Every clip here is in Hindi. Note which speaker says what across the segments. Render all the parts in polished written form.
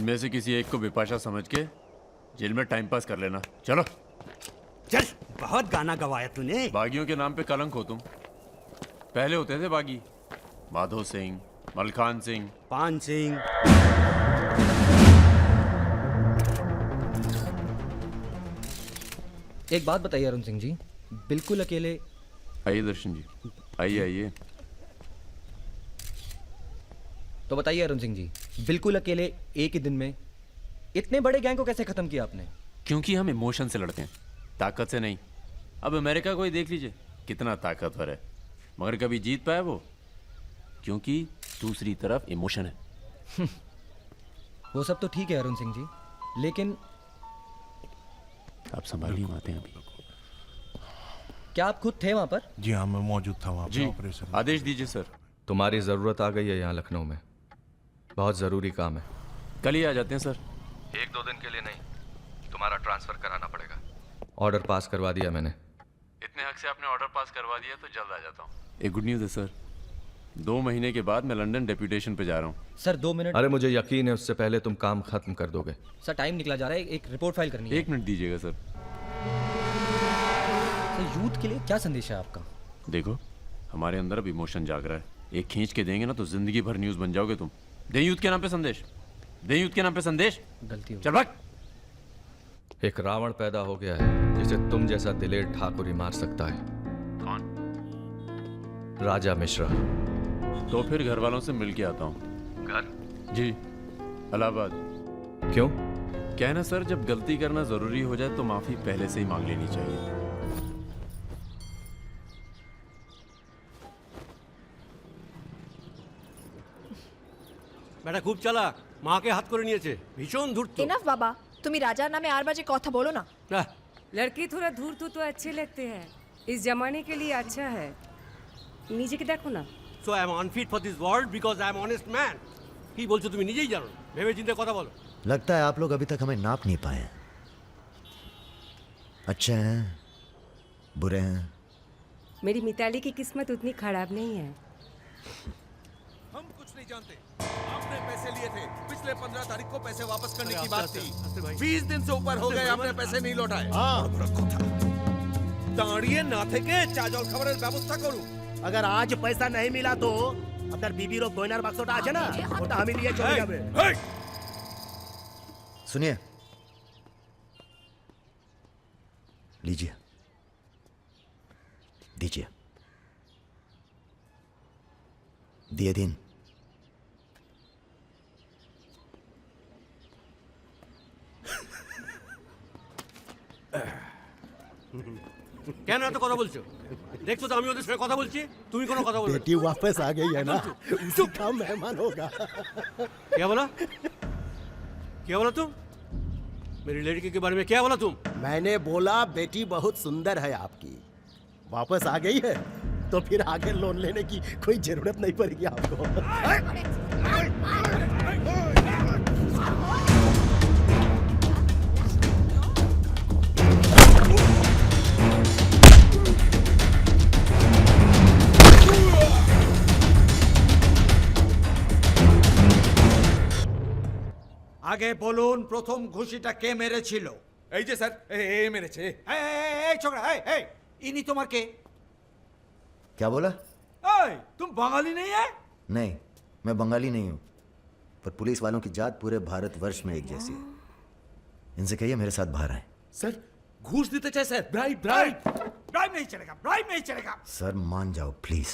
Speaker 1: इनमें से किसी एक को बिपाशा समझ के जेल में टाइम पास कर लेना। चलो
Speaker 2: चल, बहुत गाना गवाया तूने।
Speaker 1: बागियों के नाम पे कलंक हो तुम। पहले होते थे बागी, माधो सिंह, मलखान सिंह,
Speaker 2: पान सिंह।
Speaker 3: एक बात बताइए अरुण सिंह जी, बिल्कुल अकेले।
Speaker 1: आइए दर्शन जी, आइए आइए।
Speaker 3: तो बताइए अरुण सिंह जी, बिल्कुल अकेले एक ही दिन में इतने बड़े गैंग को कैसे खत्म किया आपने?
Speaker 1: क्योंकि हम इमोशन से लड़ते हैं, ताकत से नहीं। अब अमेरिका को ही देख लीजिए, कितना ताकतवर है, मगर कभी जीत पाया वो? क्योंकि दूसरी तरफ इमोशन है।
Speaker 3: वो सब तो ठीक है अरुण सिंह जी, लेकिन
Speaker 1: आप संभालिए बातें अभी।
Speaker 3: क्या आप खुद थे वहां पर?
Speaker 4: जी हाँ, मैं मौजूद था वहाँ
Speaker 1: जी,
Speaker 4: पे ऑपरेशन।
Speaker 1: आदेश दीजिए सर।
Speaker 5: तुम्हारी ज़रूरत आ गई है यहाँ लखनऊ में, बहुत ज़रूरी काम है।
Speaker 1: कल ही आ जाते हैं सर।
Speaker 5: 1-2 दिन के लिए नहीं, तुम्हारा ट्रांसफ़र कराना पड़ेगा। ऑर्डर पास करवा दिया मैंने।
Speaker 1: इतने हक से आपने ऑर्डर पास करवा दिया तो जल्द आ जाता हूँ। एक गुड न्यूज़ है सर, 2 महीने के बाद मैं लंदन डेप्यूटेशन पे जा रहा हूँ।
Speaker 3: Sir 2 minute.
Speaker 5: अरे मुझे यकीन है उससे पहले तुम काम खत्म कर दोगे।
Speaker 3: सर टाइम निकला जा रहा है, एक रिपोर्ट फाइल करनी है।
Speaker 1: 1 मिनट दीजिएगा सर।
Speaker 3: सर यूथ के लिए क्या संदेश है आपका?
Speaker 1: देखो, हमारे अंदर अब इमोशन जाग रहा है, एक खींच के देंगे ना तो जिंदगी भर न्यूज़ बन जाओगे तुम। दे यूथ के नाम पे संदेश, दे यूथ के नाम पे संदेश।
Speaker 3: गलती हो
Speaker 1: चल भाग।
Speaker 5: एक रावण पैदा हो गया है जिसे तुम जैसा दिलेर ठाकुर ही मार सकता है।
Speaker 1: कौन?
Speaker 5: राजा मिश्रा।
Speaker 1: तो फिर घर वालों से मिल के आता हूँ।
Speaker 5: घर?
Speaker 1: जी, इलाहाबाद।
Speaker 5: क्यों?
Speaker 1: क्या है ना सर, जब गलती करना जरूरी हो जाए तो माफी पहले से ही मांग लेनी चाहिए।
Speaker 2: বেটা খুব চালাক, মাকে হাত করে নিয়েছে, ভীষণ ধূর্ত।
Speaker 6: इनफ बाबा, তুমি রাজার নামে আর বাজে কথা বলো না।
Speaker 2: আহ,
Speaker 7: लड़की थोड़ा धूर्त तो अच्छे लगते हैं, इस जमाने के लिए अच्छा है। नीचे के देखो ना।
Speaker 2: So I am unfit for this world because I am honest man. কি বলছো তুমি নিজেই জানো, ভেবে চিন্তে কথা বলো।
Speaker 8: लगता है आप लोग अभी तक हमें नाप नहीं पाए हैं। अच्छे हैं, बुरे हैं।
Speaker 7: मेरी मिताली की किस्मत उतनी खराब नहीं है।
Speaker 9: हम कुछ नहीं जानते। आपने पैसे लिए थे, पिछले 15 तारीख को पैसे वापस करने की बात थी। 20 दिन से ऊपर हो गए, आपने पैसे नहीं लौटाए। दाঁড়িয়ে না থেকে চা জল খাবারের ব্যবস্থা করুন।
Speaker 10: अगर आज पैसा नहीं मिला तो আপনার বিবির গয়নার বাক্সটা আছে না, ওটা আমি নিয়ে চলে যাবে।
Speaker 8: सुनिए, लीजिए, दीजिए, दिए दिन।
Speaker 2: কেন এত কথা বলছো? দেখছো তো আমি ওদের সঙ্গে কথা বলছি, তুমি কোনো কথা বলবে?
Speaker 10: बेटी वापस आ गई है ना, उसी का मेहमान होगा।
Speaker 2: क्या बोला? क्या बोला तुम? मेरी लड़की के बारे में क्या बोला तुम?
Speaker 10: मैंने बोला बेटी बहुत सुंदर है आपकी, वापस आ गई है तो फिर आगे लोन लेने की कोई जरूरत नहीं पड़ेगी आपको।
Speaker 9: আগে বলুন প্রথম ঘুষিটা কে মেরেছিল? এই যে স্যার, এই মেরেছে। এই ছোকরা, এই ইনি তোমার কে?
Speaker 8: क्या बोला?
Speaker 9: এই तुम बंगाली नहीं है?
Speaker 8: नहीं, मैं बंगाली नहीं हूँ, पर पुलिस वालों की जात पूरे भारतवर्ष में एक जैसी है। इनसे कहिए मेरे साथ बाहर आए।
Speaker 9: सर घूस देते चाहे सर, ब्राइब ब्राइब ब्राइब नहीं चलेगा, ब्राइब नहीं चलेगा।
Speaker 8: सर मान जाओ प्लीज।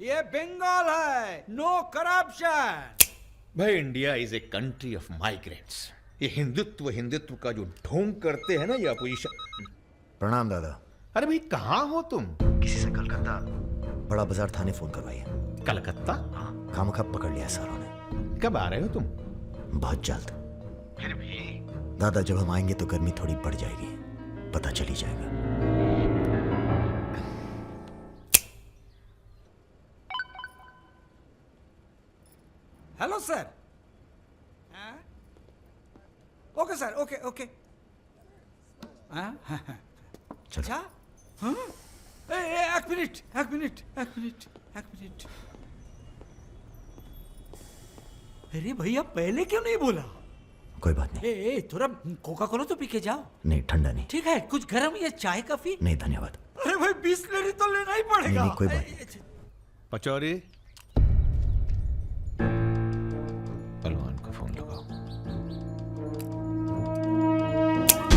Speaker 9: ये बंगाल है, नो करप्शन।
Speaker 11: भाई India is a country of migrants. ये हिंदुत्व का जो ढोंग करते हैं ना ये अपोजिशन।
Speaker 8: प्रणाम दादा।
Speaker 11: अरे भाई कहाँ हो तुम?
Speaker 8: किसी से कलकत्ता बड़ा बाजार थाने फोन करवाइए।
Speaker 11: कलकत्ता?
Speaker 8: खामखा पकड़ लिया सारों ने।
Speaker 11: कब आ रहे हो तुम?
Speaker 8: बहुत जल्द।
Speaker 11: फिर भी
Speaker 8: दादा जब हम आएंगे तो गर्मी थोड़ी बढ़ जाएगी, पता चली जाएगा।
Speaker 9: Hello sir. Okay sir, okay okay. अच्छा हाँ, एक मिनट एक मिनट एक मिनट एक मिनट।
Speaker 2: अरे भैया पहले क्यों नहीं बोला?
Speaker 8: कोई बात नहीं।
Speaker 2: ए थोड़ा कोका कोला तो पी के जाओ।
Speaker 8: नहीं, ठंडा नहीं।
Speaker 2: ठीक है, कुछ गर्म या चाय कॉफी?
Speaker 8: नहीं धन्यवाद।
Speaker 2: अरे भाई बिस्लरी तो लेना ही पड़ेगा।
Speaker 8: नहीं, कोई बात नहीं।
Speaker 11: पचौरी, पहलवान को फोन लगाओ।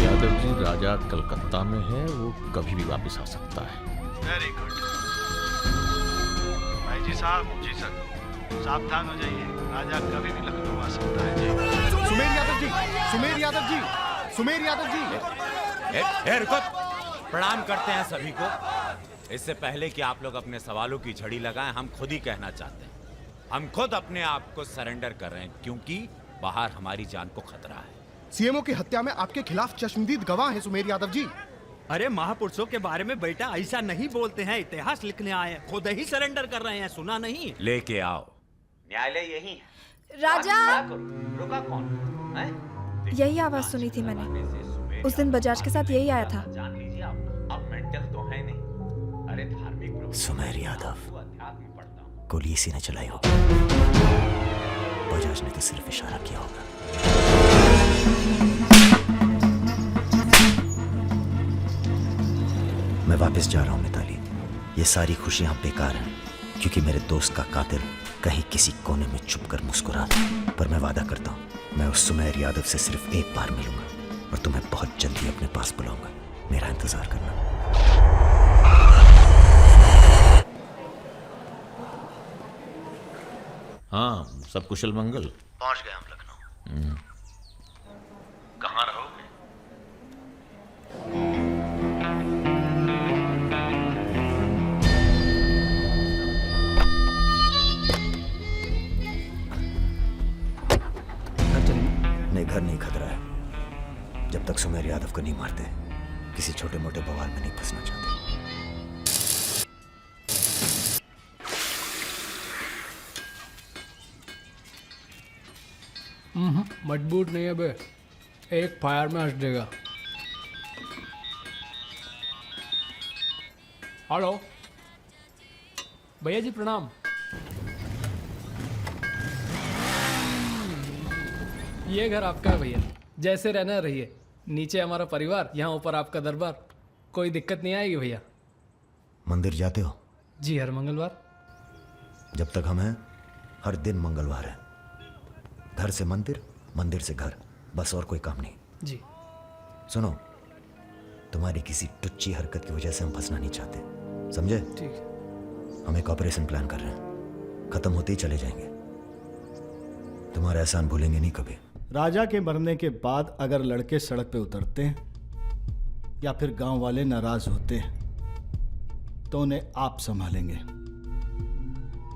Speaker 11: यादव जी, राजा कलकत्ता में है, वो कभी भी वापस आ सकता है।
Speaker 4: वेरी गुड भाई जी साहब। जी सर, सावधान हो जाइए, राजा कभी भी लखनऊ आ सकता है जी।
Speaker 10: सुमेर यादव जी, सुमेर यादव जी, सुमेर यादव जी।
Speaker 12: रुको, प्रणाम करते हैं सभी को। इससे पहले कि आप लोग अपने सवालों की झड़ी लगाएं, हम खुद ही कहना चाहते हैं, हम खुद अपने आप को सरेंडर कर रहे हैं, क्योंकि बाहर हमारी जान को खतरा है।
Speaker 10: सीएमओ की हत्या में आपके खिलाफ चश्मदीद गवाह हैं सुमेर यादव जी।
Speaker 2: अरे महापुरुषों के बारे में बेटा ऐसा नहीं बोलते हैं, इतिहास लिखने आए हैं, खुद ही सरेंडर कर रहे हैं, सुना नहीं?
Speaker 12: लेके आओ, न्यायालय यही है।
Speaker 6: राजा,
Speaker 12: रुका कौन है?
Speaker 6: यही आवाज सुनी थी मैंने। उस दिन बजाज के साथ यही आया था।
Speaker 12: जान लीजिए, आप अब मेंटल तो है नहीं। अरे धार्मिक
Speaker 8: सुमेर यादव, गोली इसी ने चलाई होगी। बजाज ने तो सिर्फ इशारा किया होगा। मैं वापस जा रहा हूं मिताली। ये सारी खुशियां बेकार हैं, क्योंकि मेरे दोस्त का कातिल कहीं किसी कोने में छुपकर मुस्कुरा रहा। पर मैं वादा करता हूं, मैं उस सुमेर यादव से सिर्फ एक बार मिलूंगा और तुम्हें बहुत जल्दी अपने पास बुलाऊंगा। मेरा इंतजार करना।
Speaker 11: हाँ, सब कुशल मंगल।
Speaker 4: पहुंच गए हम लखनऊ। कहाँ रहोगे?
Speaker 8: नहीं, घर नहीं खतरा है। जब तक सुमेर यादव को नहीं मारते, किसी छोटे मोटे बवाल में नहीं फंसना चाहते।
Speaker 13: मजबूत नहीं है बे, एक फायर में हंस देगा। हेलो भैया जी, प्रणाम। ये घर आपका है भैया, जैसे रहना रहिए। नीचे हमारा परिवार, यहाँ ऊपर आपका दरबार। कोई दिक्कत नहीं आएगी भैया।
Speaker 8: मंदिर जाते हो?
Speaker 13: जी, हर मंगलवार।
Speaker 8: जब तक हम हैं, हर दिन मंगलवार है। घर से मंदिर, मंदिर से घर, बस और कोई काम नहीं।
Speaker 13: जी।
Speaker 8: सुनो, तुम्हारी किसी टुच्ची हरकत की वजह से हम फंसना नहीं चाहते, समझे?
Speaker 13: ठीक है।
Speaker 8: हम एक ऑपरेशन प्लान कर रहे हैं, खत्म होते ही चले जाएंगे। तुम्हारा एहसान भूलेंगे नहीं कभी।
Speaker 4: राजा के मरने के बाद अगर लड़के सड़क पे उतरते हैं या फिर गांव वाले नाराज होते हैं तो उन्हें आप संभालेंगे।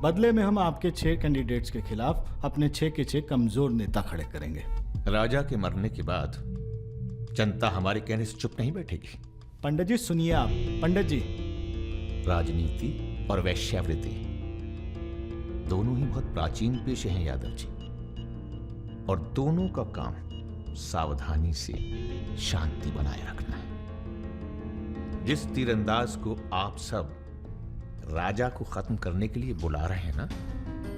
Speaker 4: बदले में हम आपके 6 कैंडिडेट्स के खिलाफ अपने 6 के 6 कमजोर नेता खड़े करेंगे।
Speaker 11: राजा के मरने के बाद जनता हमारे कहने से चुप नहीं बैठेगी।
Speaker 4: पंडित जी सुनिए आप। पंडित जी,
Speaker 11: राजनीति और वैश्यावृत्ति दोनों ही बहुत प्राचीन पेशे हैं यादव जी, और दोनों का काम सावधानी से शांति बनाए रखना है। जिस तीरंदाज को आप सब राजा को खत्म करने के लिए बुला रहे हैं ना,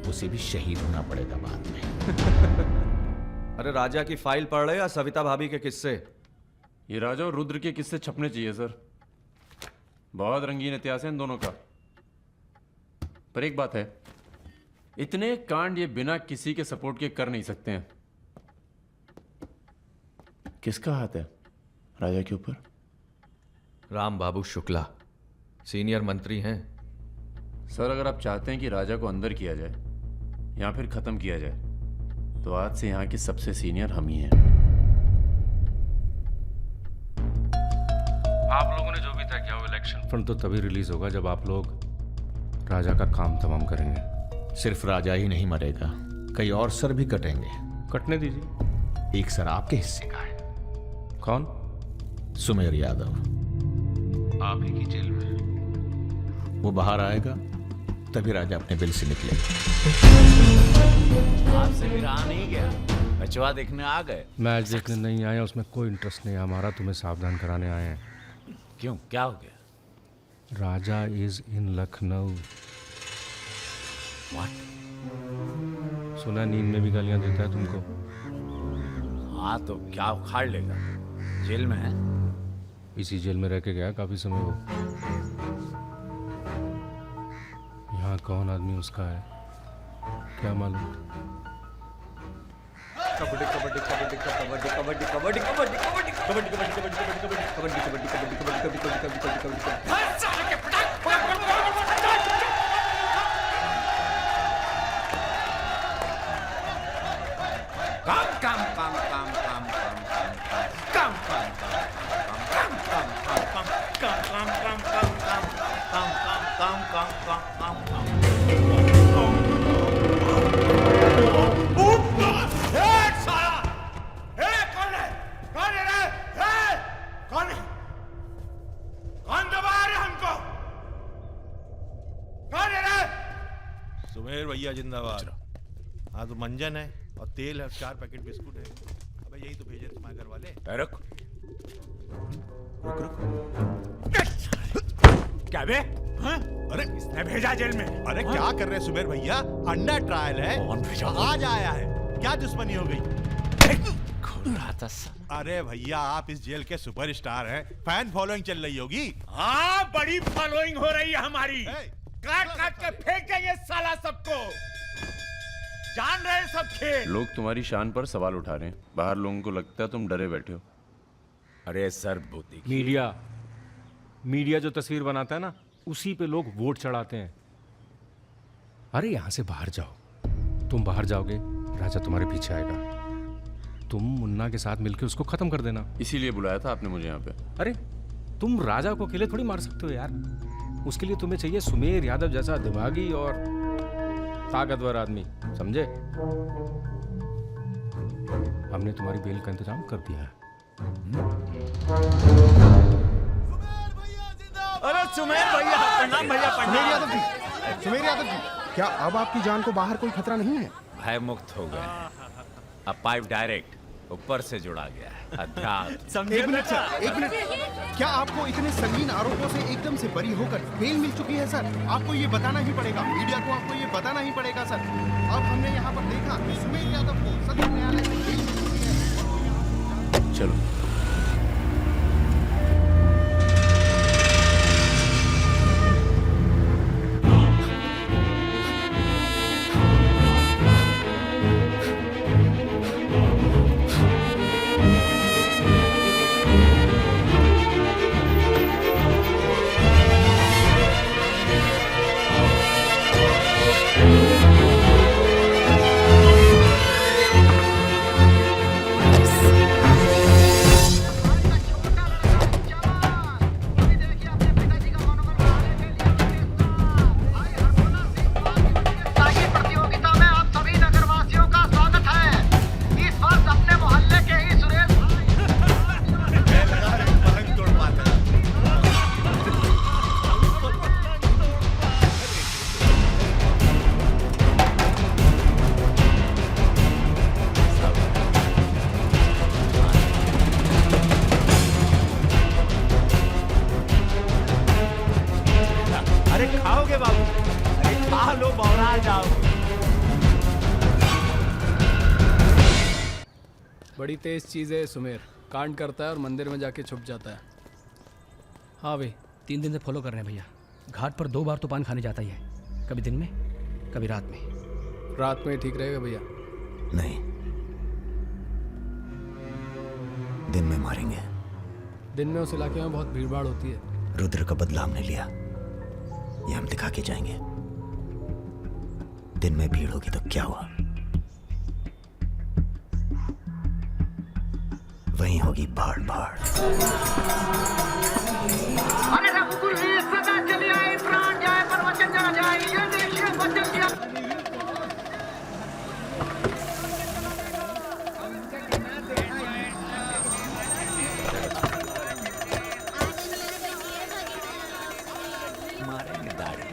Speaker 11: उसे भी शहीद होना पड़ेगा बाद में।
Speaker 3: अरे राजा की फाइल पढ़ रहे या सविता भाभी के किस्से?
Speaker 1: ये राजा और रुद्र के किस्से छपने चाहिए सर। बहुत रंगीन इतिहास है इन दोनों का। पर एक बात है, इतने कांड ये बिना किसी के सपोर्ट के कर नहीं सकते हैं। किसका हाथ है राजा के ऊपर?
Speaker 5: राम बाबू शुक्ला सीनियर मंत्री हैं।
Speaker 1: सर, अगर आप चाहते हैं कि राजा को अंदर किया जाए या फिर खत्म किया जाए, तो आज से यहाँ के सबसे सीनियर हम ही हैं।
Speaker 14: आप लोगों ने जो भी तय किया वो इलेक्शन फंड तो तभी रिलीज होगा जब आप लोग राजा का काम तमाम करेंगे।
Speaker 11: सिर्फ राजा ही नहीं मरेगा, कई और सर भी कटेंगे।
Speaker 14: कटने दीजिए।
Speaker 11: एक सर आपके हिस्से का है।
Speaker 14: कौन?
Speaker 11: सुमेर यादव
Speaker 14: आप ही की जेल में।
Speaker 11: वो बाहर आएगा तभी राजा अपने बिल से निकलेगा।
Speaker 12: आपसे भी रहा नहीं गया, बचवा देखने आ गए।
Speaker 14: मैच देखने नहीं आए, उसमें कोई इंटरेस्ट नहीं है हमारा। तुम्हें सावधान कराने आए हैं।
Speaker 12: क्यों, क्या हो गया?
Speaker 14: राजा इज इन लखनऊ। सुना नींद में भी गालियां देता है तुमको।
Speaker 12: हाँ तो क्या उखाड़ लेगा, जेल में है।
Speaker 14: इसी जेल में रह के गया काफी समय वो। यहाँ कौन आदमी उसका है क्या मालूम।
Speaker 3: कबड्डी कबड्डी कबड्डी कबड्डी कबड्डी कबड्डी कबड्डी कबड्डी कबड्डी कबड्डी कबड्डी कबड्डी कबड्डी कबड्डी कबड्डी कबड्डी कबड्डी
Speaker 9: सुमेर भैया जिंदाबाद। हाँ तो मंजन है और तेल है, 4 पैकेट बिस्कुट है। अबे यही तो भेजे तुम्हारे घर वाले।
Speaker 12: रुक रुक रुक। क्या बे? हाँ? अरे किसने भेजा जेल में?
Speaker 9: अरे क्या कर रहे हैं सुमेर भैया, अंडर ट्रायल है।
Speaker 12: कौन भेजा?
Speaker 9: आज आया है, क्या दुश्मनी हो गई? अरे भैया आप इस जेल के सुपरस्टार हैं, फैन फॉलोइंग चल रही होगी।
Speaker 12: हाँ बड़ी फॉलोइंग हो रही है हमारी। काट काट के फेंक देंगे साला सबको, जान रहे सब खेल।
Speaker 1: लोग तुम्हारी शान पर सवाल उठा रहे हैं, बाहर लोगों को लगता है तुम डरे बैठे हो।
Speaker 12: अरे सर भूती
Speaker 14: मीडिया जो तस्वीर बनाता है ना, उसी पे लोग वोट चढ़ाते हैं। अरे यहां से बाहर जाओ, तुम बाहर जाओगे राजा तुम्हारे पीछे आएगा। तुम मुन्ना के साथ मिलकर उसको खत्म कर देना।
Speaker 1: इसीलिए बुलाया था आपने मुझे यहाँ पे।
Speaker 14: अरे तुम राजा को अकेले थोड़ी मार सकते हो यार, उसके लिए तुम्हें चाहिए सुमेर यादव जैसा दिमागी और ताकतवर आदमी, समझे। हमने तुम्हारी बेल का इंतजाम कर दिया है।
Speaker 2: अरे सुमेर भैया प्रणाम। भैया प्रणाम।
Speaker 10: सुमेर यादव जी, क्या अब आपकी जान को बाहर कोई खतरा नहीं है?
Speaker 12: भय मुक्त हो गए, अब पाइप डायरेक्ट ऊपर से जुड़ा गया है। अध्यात्म।
Speaker 10: एक मिनट सर, एक मिनट। क्या आपको इतने संगीन आरोपों से एकदम से बरी होकर बेल मिल चुकी है सर? आपको ये बताना ही पड़ेगा, मीडिया को आपको ये बताना ही पड़ेगा सर। अब हमने यहाँ पर देखा कि सुमेर यादव को सदर न्यायालय से बेल मिल चुकी है।
Speaker 1: चलो
Speaker 13: बड़ी तेज चीज़ है सुमेर, कांड करता है और मंदिर में जाके छुप जाता है। हाँ भाई
Speaker 15: 3 दिन से फॉलो कर रहे हैं भैया। घाट पर 2 बार तो पान खाने जाता ही है, कभी दिन में कभी रात में।
Speaker 13: रात में ठीक रहेगा भैया?
Speaker 8: नहीं, दिन में मारेंगे।
Speaker 13: दिन में उस इलाके में बहुत भीड़ भाड़ होती है।
Speaker 8: रुद्र का बदला हमने लिया, ये हम दिखा के जाएंगे। दिन में भीड़ होगी तो क्या हुआ, वहीं होगी भाड़ भाड़।
Speaker 16: अरे रघुकुल वीर सदा चले आए, प्राण जाए पर वचन न जाए, ये देश है वचन दिया।
Speaker 12: मारेंगे दाढ़ी।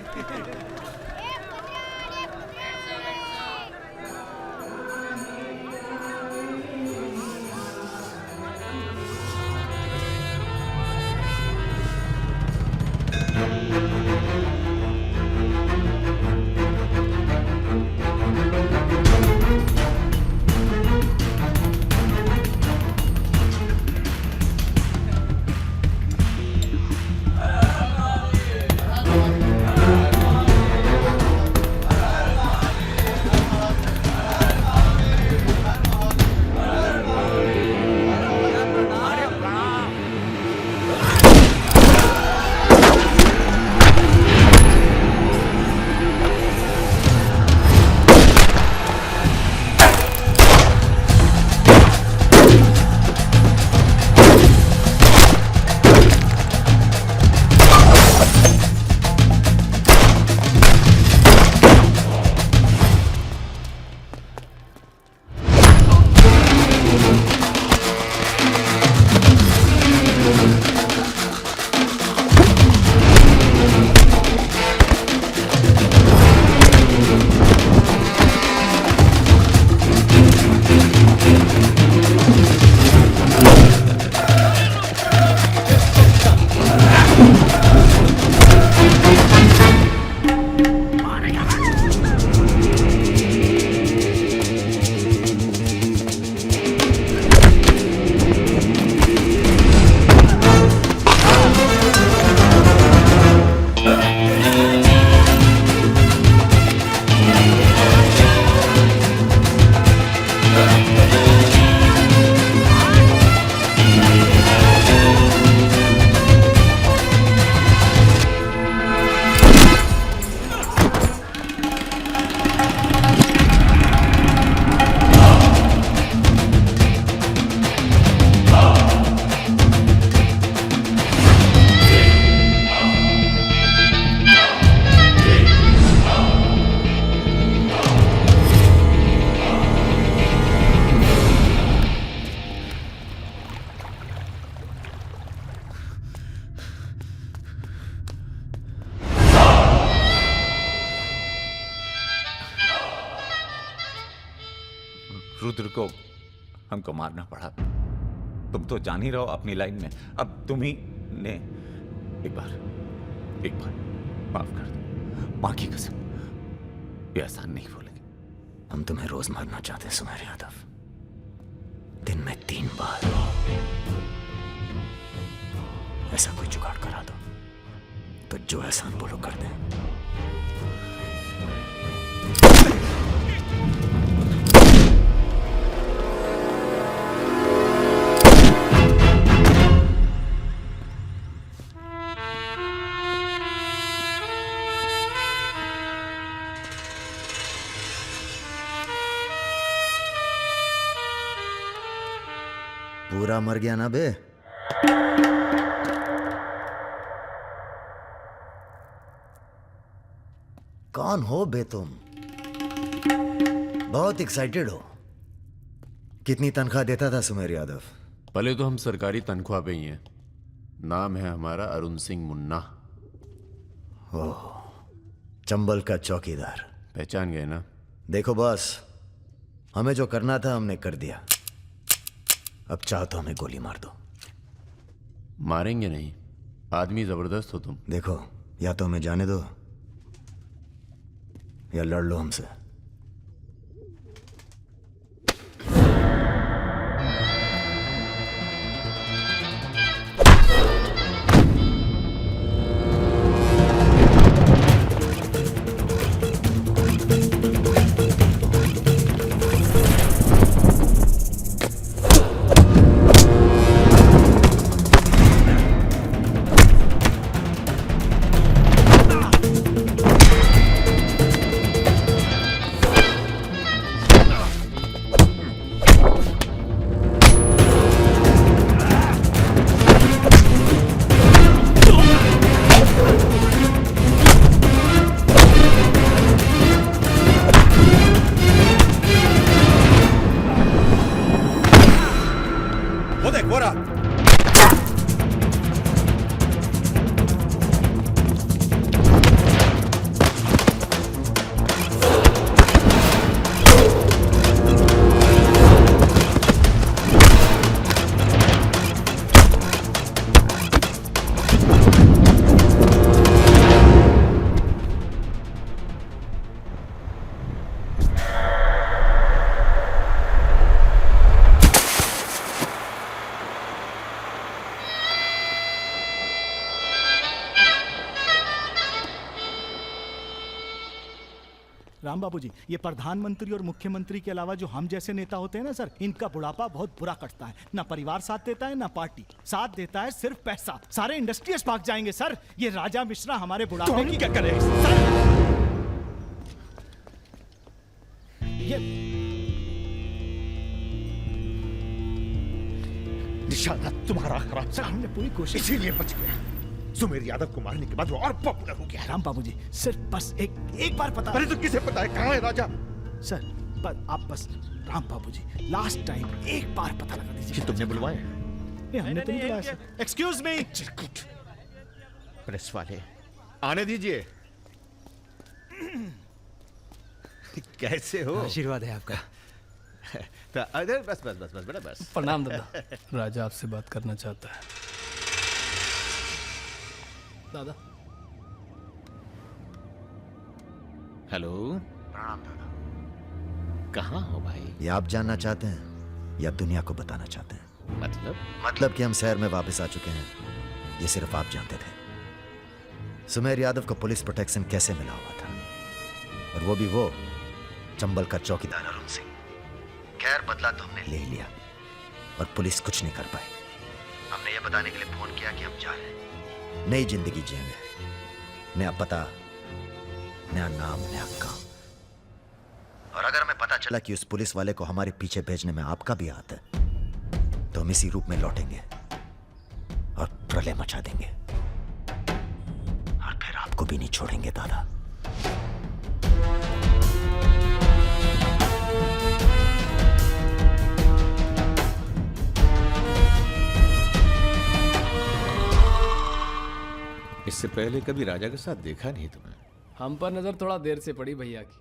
Speaker 12: रुद्र को हमको मारना पड़ा। तुम तो जान ही रहो अपनी लाइन में। अब तुम ही ने एक बार माफ कर दो, मां की कसम, ये एहसान नहीं भूलेंगे।
Speaker 8: हम तुम्हें रोज मारना चाहते सुमेर यादव, दिन में 3 बार। ऐसा कोई जुगाड़ करा दो तो जो एहसान बोलो कर दें। पूरा मर गया ना बे? कौन हो बे तुम? बहुत एक्साइटेड हो। कितनी तनख्वाह देता था सुमेर यादव?
Speaker 1: पहले तो हम सरकारी तनख्वाह पे ही हैं। नाम है हमारा अरुण सिंह मुन्ना।
Speaker 8: ओह, चंबल का चौकीदार।
Speaker 1: पहचान गए ना?
Speaker 8: देखो बॉस, हमें जो करना था हमने कर दिया। अब चाहो तो हमें गोली मार दो।
Speaker 1: मारेंगे नहीं, आदमी जबरदस्त हो तुम।
Speaker 8: देखो, या तो हमें जाने दो या लड़ लो हमसे।
Speaker 4: राम बाबू जी, ये प्रधानमंत्री और मुख्यमंत्री के अलावा जो हम जैसे नेता होते हैं ना सर, इनका बुढ़ापा बहुत बुरा कटता है। ना परिवार साथ देता है, ना पार्टी साथ देता है, सिर्फ पैसा। सारे इंडस्ट्रीज भाग जाएंगे सर। ये राजा मिश्रा हमारे बुढ़ापे की क्या करे सर? ये
Speaker 10: निशाना तुम्हारा खराब
Speaker 4: सर, हमने पूरी कोशिश,
Speaker 10: इसीलिए बच गया। सुमेर यादव को मारने के बाद वो और पॉपुलर हो गया।
Speaker 4: राम बाबू जी, सिर्फ बस एक बार पता।
Speaker 10: अरे तो किसे पता है कहाँ है राजा?
Speaker 4: सर आप बस, राम बाबू जी, लास्ट टाइम एक बार पता लगा दीजिए।
Speaker 10: तुमने बुलवाया?
Speaker 4: हमने तो नहीं बुलाया सर। Excuse me.
Speaker 10: प्रेस वाले आने दीजिए। कैसे हो?
Speaker 15: आशीर्वाद है आपका।
Speaker 10: तो अरे बस बस बस बस बेटा बस।
Speaker 13: प्रणाम दादा। राजा आपसे बात करना चाहता है। दादा।
Speaker 11: हेलो।
Speaker 8: प्रणाम दादा।
Speaker 11: कहाँ हो भाई?
Speaker 8: ये आप जानना चाहते हैं या दुनिया को बताना चाहते हैं? मतलब कि हम शहर में वापस आ चुके हैं, ये सिर्फ आप जानते थे। सुमेर यादव को पुलिस प्रोटेक्शन कैसे मिला हुआ था, और वो भी वो चंबल का चौकीदार अरुण सिंह। खैर, बदला तो हमने ले लिया और पुलिस कुछ नहीं कर पाई। हमने ये बताने के लिए फोन किया कि हम जा रहे हैं, नई जिंदगी जिएंगे, नया पता, नया नाम, नया काम। और अगर हमें पता चला कि उस पुलिस वाले को हमारे पीछे भेजने में आपका भी हाथ है, तो हम इसी रूप में लौटेंगे और प्रलय मचा देंगे, और फिर आपको भी नहीं छोड़ेंगे दादा।
Speaker 11: इससे पहले कभी राजा के साथ देखा नहीं तुम्हें?
Speaker 13: हम पर नजर थोड़ा देर से पड़ी भैया की।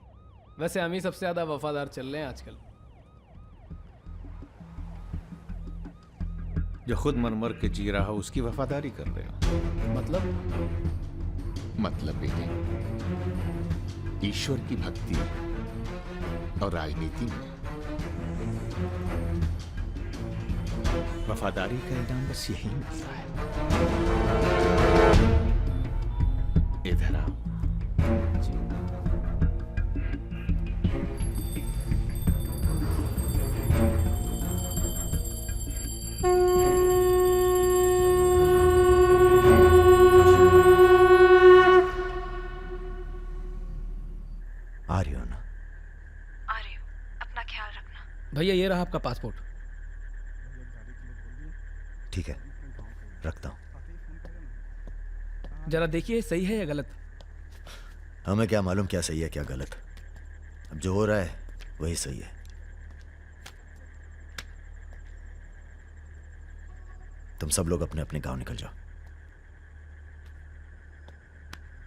Speaker 13: वैसे हम ही सबसे ज्यादा वफादार चल रहे हैं आजकल।
Speaker 11: जो खुद मर के जी रहा हो उसकी वफादारी कर रहे हो। मतलब बेटे, ईश्वर की भक्ति और राजनीति में वफादारी का इनाम बस यही मिलता है। इधर आओ।
Speaker 8: आ रही हो ना?
Speaker 6: आ रही हूँ, अपना ख्याल रखना।
Speaker 15: भैया ये रहा आपका पासपोर्ट।
Speaker 8: ठीक है, रखता हूं।
Speaker 15: जरा देखिए सही है या गलत।
Speaker 8: हमें क्या मालूम क्या सही है क्या गलत। अब जो हो रहा है वही सही है। तुम सब लोग अपने अपने गांव निकल जाओ।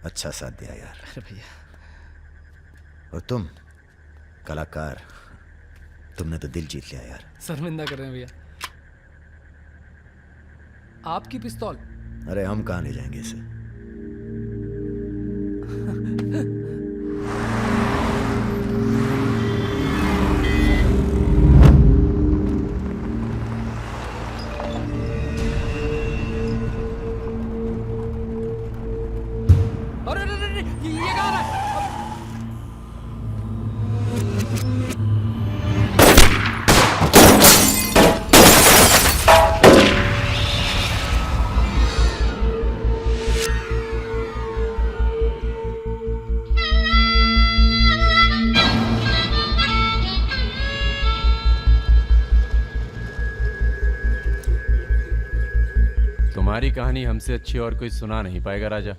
Speaker 8: अच्छा साथ दिया यार।
Speaker 15: अरे भैया।
Speaker 8: और तुम कलाकार, तुमने तो दिल जीत लिया यार।
Speaker 13: शर्मिंदा कर रहे हैं भैया। आपकी पिस्तौल।
Speaker 8: अरे हम कहाँ ले जाएंगे इसे।
Speaker 15: अरे ये कहाँ रहा है?
Speaker 1: तुम्हारी कहानी हमसे अच्छी और कोई सुना नहीं पाएगा राजा।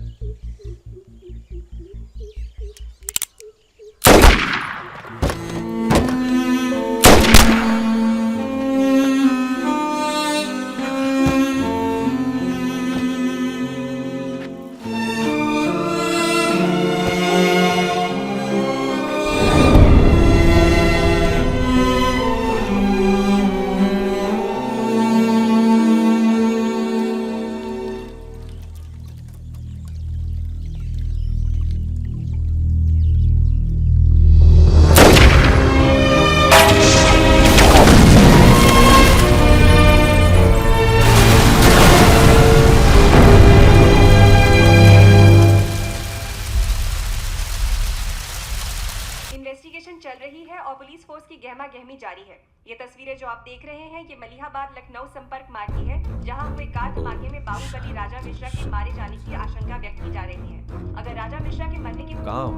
Speaker 6: इन्वेस्टिगेशन चल रही है और पुलिस फोर्स की गहमा गहमी जारी है। ये तस्वीरें जो आप देख रहे हैं ये मलिहाबाद लखनऊ संपर्क मार्ग की है, जहां हुए कार धमाके में बाहुबली राजा मिश्रा के मारे जाने की आशंका व्यक्त की जा रही है। अगर राजा मिश्रा के मरने की
Speaker 5: कहाँ हो?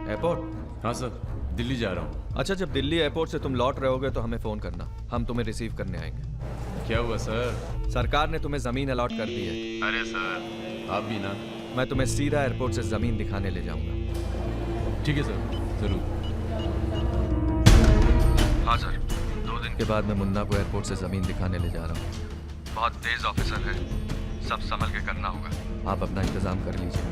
Speaker 5: एयरपोर्ट?
Speaker 1: हाँ सर, दिल्ली जा रहा हूँ।
Speaker 5: अच्छा, जब दिल्ली एयरपोर्ट से तुम लौट रहे होगे तो हमें फोन करना, हम तुम्हें रिसीव करने आएंगे।
Speaker 1: क्या हुआ सर?
Speaker 5: सरकार ने तुम्हें जमीन अलॉट कर दी है।
Speaker 1: अरे सर, आप भी ना।
Speaker 5: मैं तुम्हें सीधा एयरपोर्ट से जमीन दिखाने ले जाऊंगा।
Speaker 1: ठीक है सर, जरूर।
Speaker 5: हाँ सर, 2 दिन के बाद मैं मुन्ना को एयरपोर्ट से जमीन दिखाने ले जा रहा हूँ। बहुत तेज ऑफिसर है, सब संभल के करना होगा। आप अपना इंतजाम कर लीजिए।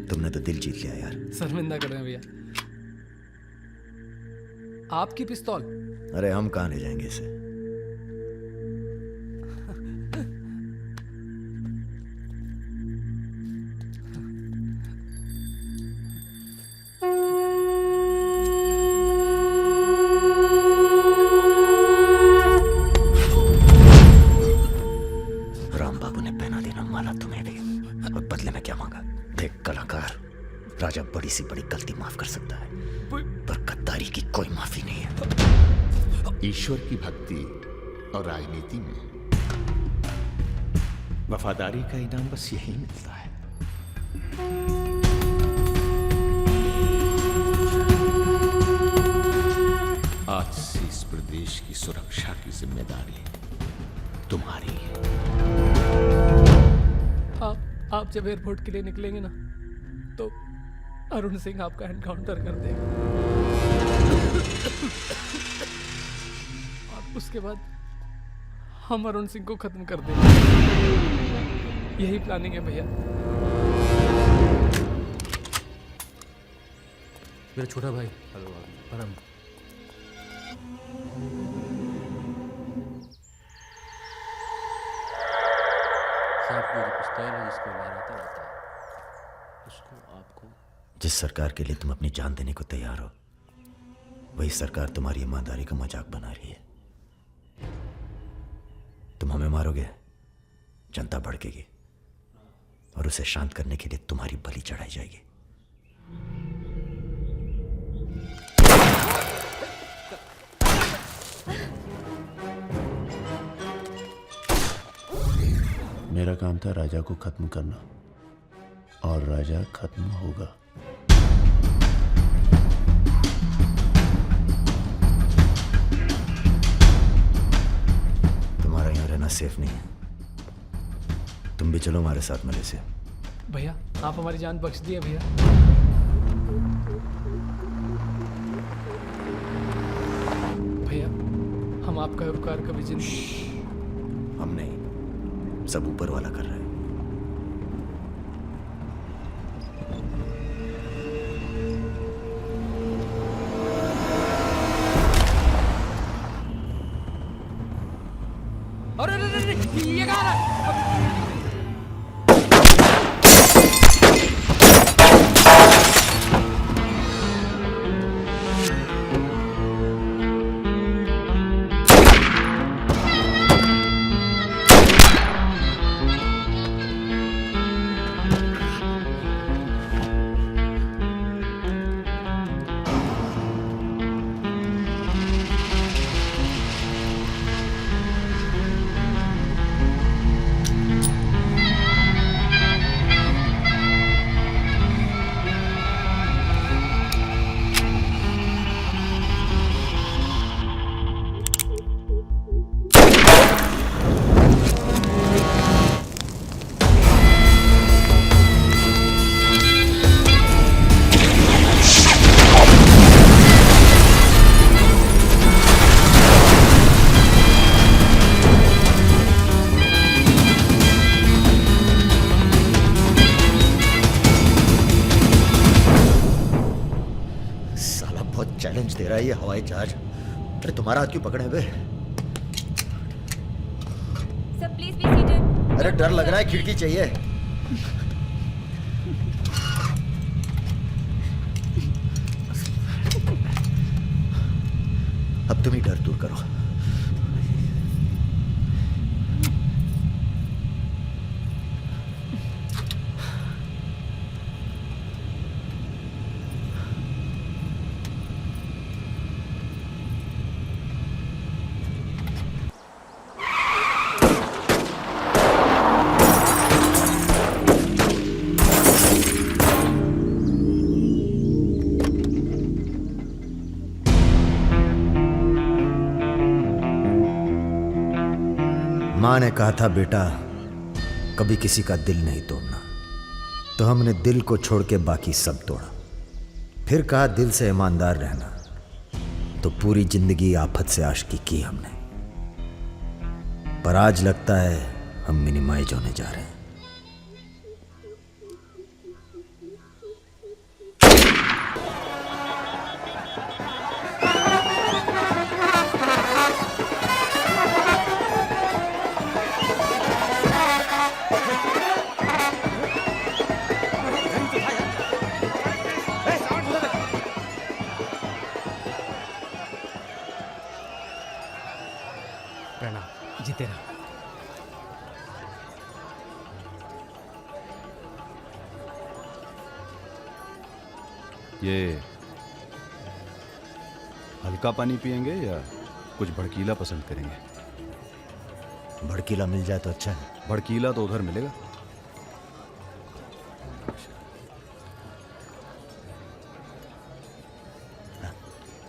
Speaker 8: तुमने तो दिल जीत लिया यार।
Speaker 13: शर्मिंदा कर रहे हैं भैया। आपकी पिस्तौल।
Speaker 8: अरे हम कहाँ ले जाएंगे इसे। राम बाबू ने पहना देना माला तुम्हें भी, और बदले में क्या मांगा। देख कलाकार, राजा बड़ी सी बड़ी गलती माफ कर सकता है, पर गद्दारी की कोई माफी नहीं है।
Speaker 11: ईश्वर की भक्ति और राजनीति में वफादारी का इनाम बस यही मिलता है। तुम्हारी।
Speaker 13: आप जब एयरपोर्ट के लिए निकलेंगे ना तो अरुण सिंह आपका एनकाउंटर कर देगा और उसके बाद हम अरुण सिंह को खत्म कर देंगे। यही प्लानिंग है भैया।
Speaker 15: मेरा छोटा भाई। हेलो परम।
Speaker 1: साहब मेरी पिस्तौल है जिसको लहराता रहता है, उसको आपको।
Speaker 8: जिस सरकार के लिए तुम अपनी जान देने को तैयार हो, वही सरकार तुम्हारी ईमानदारी का मजाक बना रही है। तुम हमें मारोगे, जनता भड़केगी और उसे शांत करने के लिए तुम्हारी बलि चढ़ाई जाएगी।
Speaker 1: मेरा काम था राजा को खत्म करना और राजा खत्म होगा।
Speaker 8: तुम्हारा यहाँ रहना सेफ नहीं है, तुम भी चलो हमारे साथ मलेशिया।
Speaker 13: भैया आप हमारी जान बख्श दिए भैया। भैया हम आपका उपकार कभी जिंदगी।
Speaker 8: हम नहीं, सब ऊपर वाला कर रहा है।
Speaker 16: अरे ये कहाँ है?
Speaker 8: चैलेंज दे रहा है ये हवाई जहाज। अरे तुम्हारा हाथ क्यों पकड़े हुए?
Speaker 6: Sir please be seated.
Speaker 8: अरे डर लग रहा है, खिड़की चाहिए। अब तुम ही डर दूर करो। माँ ने कहा था बेटा कभी किसी का दिल नहीं तोड़ना, तो हमने दिल को छोड़ के बाकी सब तोड़ा। फिर कहा दिल से ईमानदार रहना, तो पूरी जिंदगी आफत से आशिकी की हमने। पर आज लगता है हम मिनिमाइज होने जा रहे हैं।
Speaker 15: जीते रहो।
Speaker 17: ये हल्का पानी पियेंगे या कुछ भड़कीला पसंद करेंगे?
Speaker 8: भड़कीला मिल जाए तो अच्छा है।
Speaker 17: भड़कीला तो उधर मिलेगा।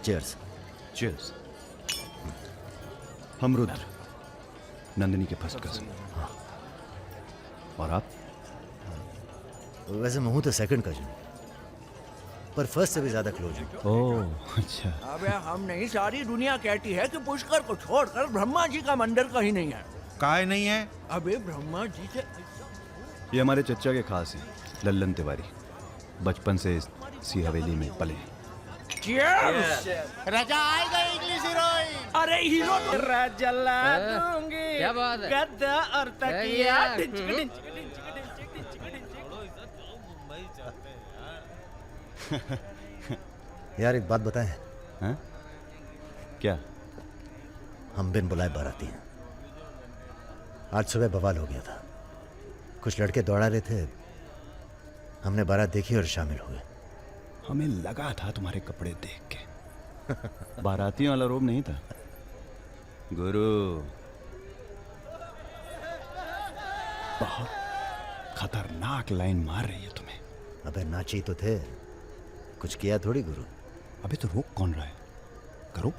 Speaker 8: चीयर्स।
Speaker 17: चीयर्स। हम रुद्र, नंदिनी के फर्स्ट कजन। और आप?
Speaker 8: वैसे मैं हूं तो सेकंड कजन, पर फर्स्ट से भी ज्यादा क्लोज हूं।
Speaker 17: ओह अच्छा।
Speaker 18: अबे हम नहीं, सारी दुनिया कहती है कि पुष्कर को छोड़कर ब्रह्मा जी का मंदिर कहीं नहीं है।
Speaker 9: काहे नहीं है?
Speaker 18: अबे ब्रह्मा जी से
Speaker 17: ये हमारे चच्चा के खास हैं, लल्लन तिवारी। बचपन से इसी हवेली में पले हैं।
Speaker 18: राजा आएगा इंग्लिश हीरोइन। अरे हीरो तो राजा ला दूंगी।
Speaker 15: क्या बात है?
Speaker 18: गद्दा और तकिया।
Speaker 8: यार एक बात बताएं।
Speaker 17: हैं? क्या?
Speaker 8: हम बिन बुलाए बाराती हैं। आज सुबह बवाल हो गया था। कुछ लड़के दौड़ा रहे थे, हमने बारात देखी और शामिल हुए।
Speaker 17: हमें लगा था तुम्हारे कपड़े देख के। बारातियों वाला रोब नहीं था गुरु। बहुत खतरनाक लाइन मार रही है तुम्हें।
Speaker 8: अबे नाची तो थे, कुछ किया थोड़ी गुरु।
Speaker 17: अबे तो रोक कौन रहा है? करो।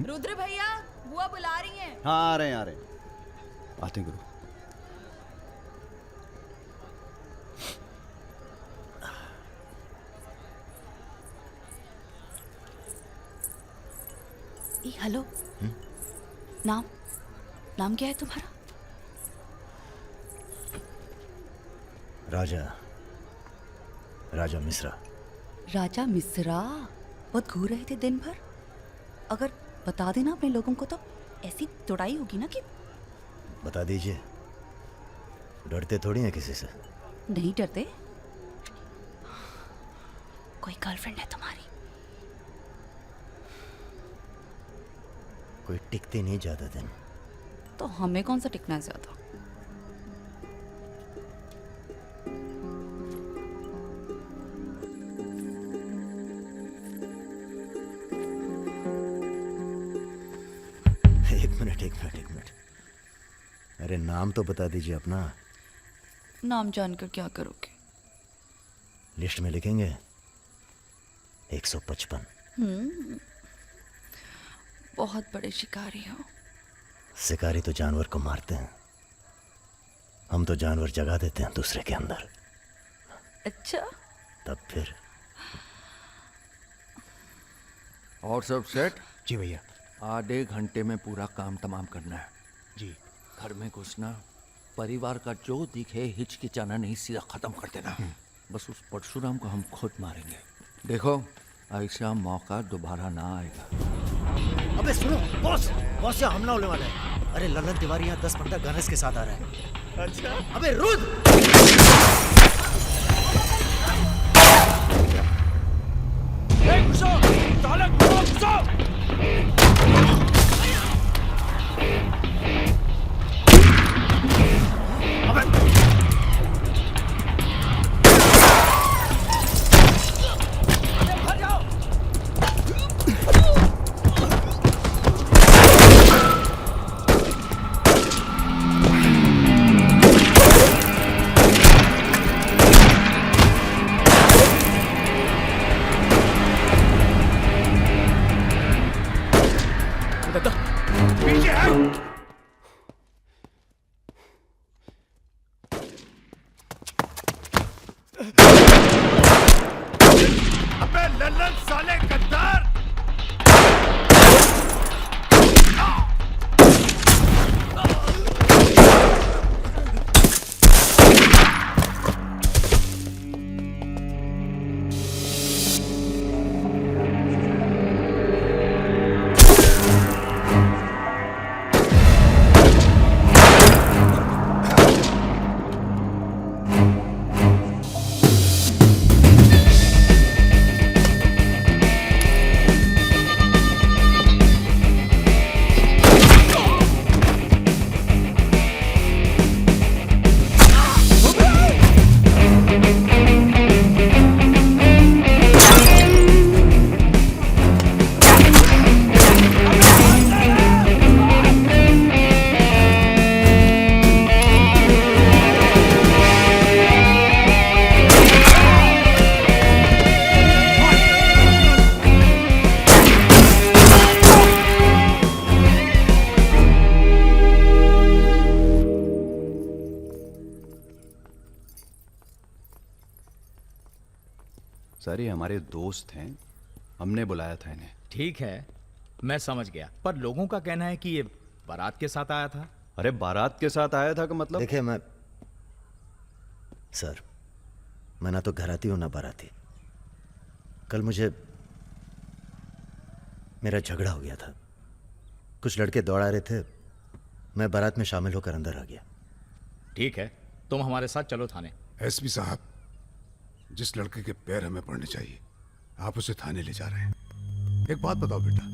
Speaker 19: रुद्र भैया, बुआ बुला रही हैं।
Speaker 17: हाँ आ रहे हैं, आ रहे हैं। आते हैं गुरु।
Speaker 19: हेलो। नाम नाम क्या है तुम्हारा?
Speaker 8: राजा मिश्रा।
Speaker 19: राजा मिश्रा। बहुत घूर रहे थे दिन भर। अगर बता देना अपने लोगों को तो ऐसी तोड़ाई होगी ना कि।
Speaker 8: बता दीजिए, डरते थोड़ी हैं किसी से।
Speaker 19: नहीं डरते। कोई गर्लफ्रेंड है तुम्हारी?
Speaker 8: कोई टिकती नहीं ज्यादा दिन।
Speaker 19: तो हमें कौन सा टिकना है ज्यादा?
Speaker 8: एक मिनट। अरे नाम तो बता दीजिए अपना।
Speaker 19: नाम जानकर क्या करोगे?
Speaker 8: लिस्ट में लिखेंगे 155।
Speaker 19: बहुत बड़े शिकारी हो।
Speaker 8: शिकारी तो जानवर को मारते हैं, हम तो जानवर जगा देते हैं दूसरे के अंदर।
Speaker 19: अच्छा।
Speaker 8: तब फिर
Speaker 18: और सब सेट?
Speaker 10: जी भैया।
Speaker 18: आधे घंटे में पूरा काम तमाम करना है।
Speaker 10: जी।
Speaker 18: घर में घुसना, परिवार का जो दिखे हिचकिचाना नहीं, सीधा खत्म कर देना। बस उस परशुराम को हम खुद मारेंगे। देखो ऐसा मौका दोबारा ना आएगा।
Speaker 8: अबे सुनो बॉस यहाँ हमला होने वाला है। अरे लल्लन तिवारी यहाँ 10-15 गनर्स के साथ आ रहा है। अच्छा। अबे
Speaker 9: अबे लल्लन साले गद्दार!
Speaker 17: सर ये हमारे दोस्त हैं, हमने बुलाया था इन्हें।
Speaker 20: ठीक है, मैं समझ गया, पर लोगों का कहना है कि ये बारात के साथ आया था।
Speaker 17: अरे बारात के साथ आया था का मतलब?
Speaker 8: देखिए सर, मैं ना तो घराती हूं ना बाराती। कल मुझे मेरा झगड़ा हो गया था, कुछ लड़के दौड़ा रहे थे, मैं बारात में शामिल होकर अंदर आ गया।
Speaker 20: ठीक है, तुम हमारे साथ चलो थाने।
Speaker 9: एसपी साहब, जिस लड़के के पैर हमें पड़ने चाहिए आप उसे थाने ले जा रहे हैं। एक बात बताओ बेटा,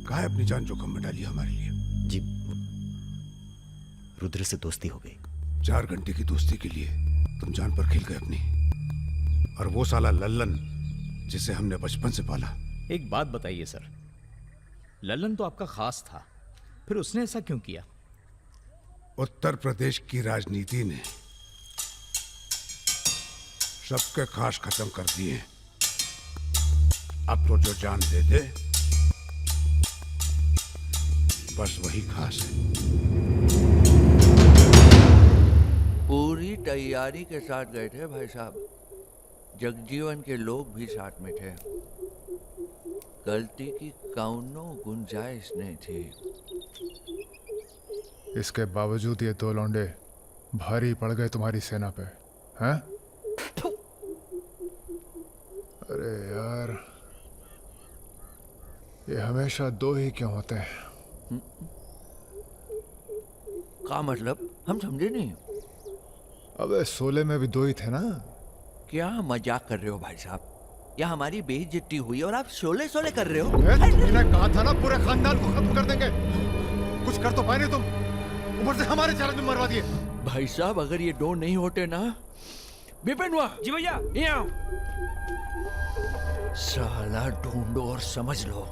Speaker 9: काहे अपनी जान जोखिम में डाली हमारे लिए?
Speaker 8: जी, रुद्र से दोस्ती हो गई।
Speaker 9: 4 घंटे की दोस्ती के लिए तुम जान पर खेल गए अपनी, और वो साला लल्लन जिसे हमने बचपन से पाला।
Speaker 20: एक बात बताइए सर, लल्लन तो आपका खास था, फिर उसने ऐसा क्यों किया?
Speaker 9: उत्तर प्रदेश की राजनीति ने सबके खास खत्म कर दिए। अब तो जो जान दे दे बस वही खास है।
Speaker 18: पूरी तैयारी के साथ गए थे भाई साहब, जगजीवन के लोग भी साथ में थे, गलती की कौनो गुंजाइश नहीं थी।
Speaker 21: इसके बावजूद ये 2 लौंडे भारी पड़ गए तुम्हारी सेना पे, हैं? अरे यार, ये हमेशा 2 ही क्यों होते हैं?
Speaker 18: का मतलब? हम समझे नहीं।
Speaker 21: अबे 16 में भी 2 ही थे ना?
Speaker 18: क्या मजाक कर रहे हो भाई साहब? या हमारी बेइज्जती हुई और आप शोले कर रहे हो?
Speaker 21: मैंने कहा था ना पूरे खानदान को खत्म कर देंगे। कुछ कर तो पाए नहीं तुम, ऊपर से हमारे 4 आदमी मरवा दिए।
Speaker 18: भाई साहब, अगर ये 2 नहीं होते ना। विपिन हुआ
Speaker 2: जी भैया,
Speaker 18: यहाँ साला ढूंढो और समझ लो।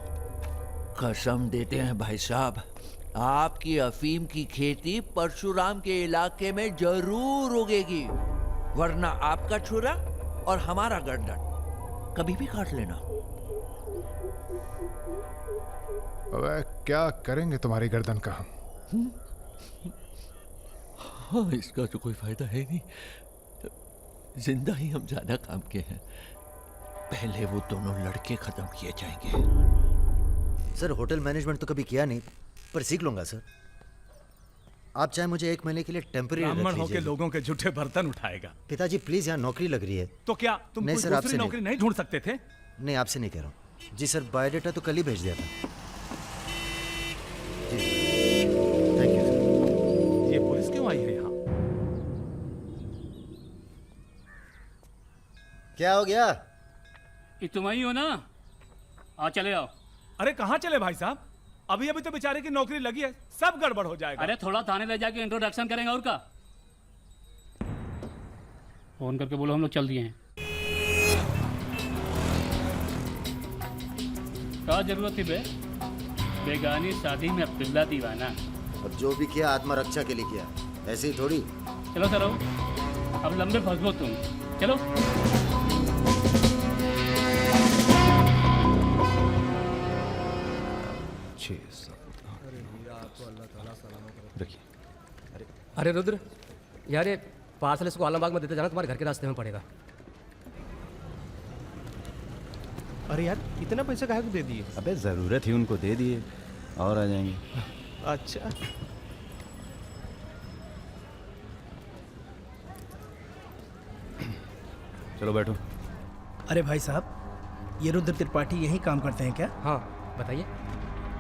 Speaker 18: कसम देते हैं भाई साहब, आपकी अफीम की खेती परशुराम के इलाके में जरूर उगेगी, वरना आपका छुरा और हमारा गर्दन कभी भी काट लेना।
Speaker 21: अबे क्या करेंगे तुम्हारी गर्दन का हम?
Speaker 18: हाँ, इसका तो कोई फायदा है नहीं, जिंदा ही हम ज्यादा काम के हैं। पहले वो दोनों लड़के खत्म किए जाएंगे।
Speaker 8: सर होटल मैनेजमेंट तो कभी किया नहीं, पर सीख लूंगा सर। आप चाहे मुझे 1 महीने के लिए टेम्पररी रख
Speaker 2: ब्राह्मण
Speaker 8: लीजिए।
Speaker 2: होके लोगों के झूठे बर्तन उठाएगा।
Speaker 8: पिताजी प्लीज, यहाँ नौकरी लग रही है।
Speaker 2: तो क्या तुम
Speaker 8: नहीं
Speaker 2: कोई
Speaker 8: सर, आपसे
Speaker 2: दूसरी नौकरी नहीं ढूंढ सकते थे?
Speaker 8: नहीं, आपसे नहीं कह रहा हूँ जी सर। बायोडेटा तो कल ही भेज दिया था जी। Thank you sir.
Speaker 2: ये पुलिस क्यों आई है यहाँ?
Speaker 8: क्या हो गया?
Speaker 15: ये तुम ही हो ना? आ चले आओ।
Speaker 2: अरे कहाँ चले भाई साहब? अभी अभी तो बेचारे की नौकरी लगी है, सब गड़बड़ हो जाएगा।
Speaker 15: अरे थोड़ा थाने ले जाके इंट्रोडक्शन करेंगे और का। फोन करके बोलो हम लोग चल दिए हैं। क्या जरूरत थी बे? बेगानी शादी में अब्दुल्ला दीवाना।
Speaker 8: अब जो भी किया आत्मरक्षा के लिए किया, ऐसे ही थोड़ी।
Speaker 15: चलो सर, अब लंबे फंसो तुम। चलो अरे रुद्र यार, ये पार्सल इसको आलमबाग में देते जाना, तुम्हारे घर के रास्ते में पड़ेगा।
Speaker 17: अरे यार, इतना पैसा काहे को दे दिए? अबे जरूरत ही उनको दे दिए, और आ जाएंगे। अच्छा, चलो बैठो।
Speaker 15: अरे भाई साहब, ये रुद्र त्रिपाठी यही काम करते हैं क्या? हाँ बताइए।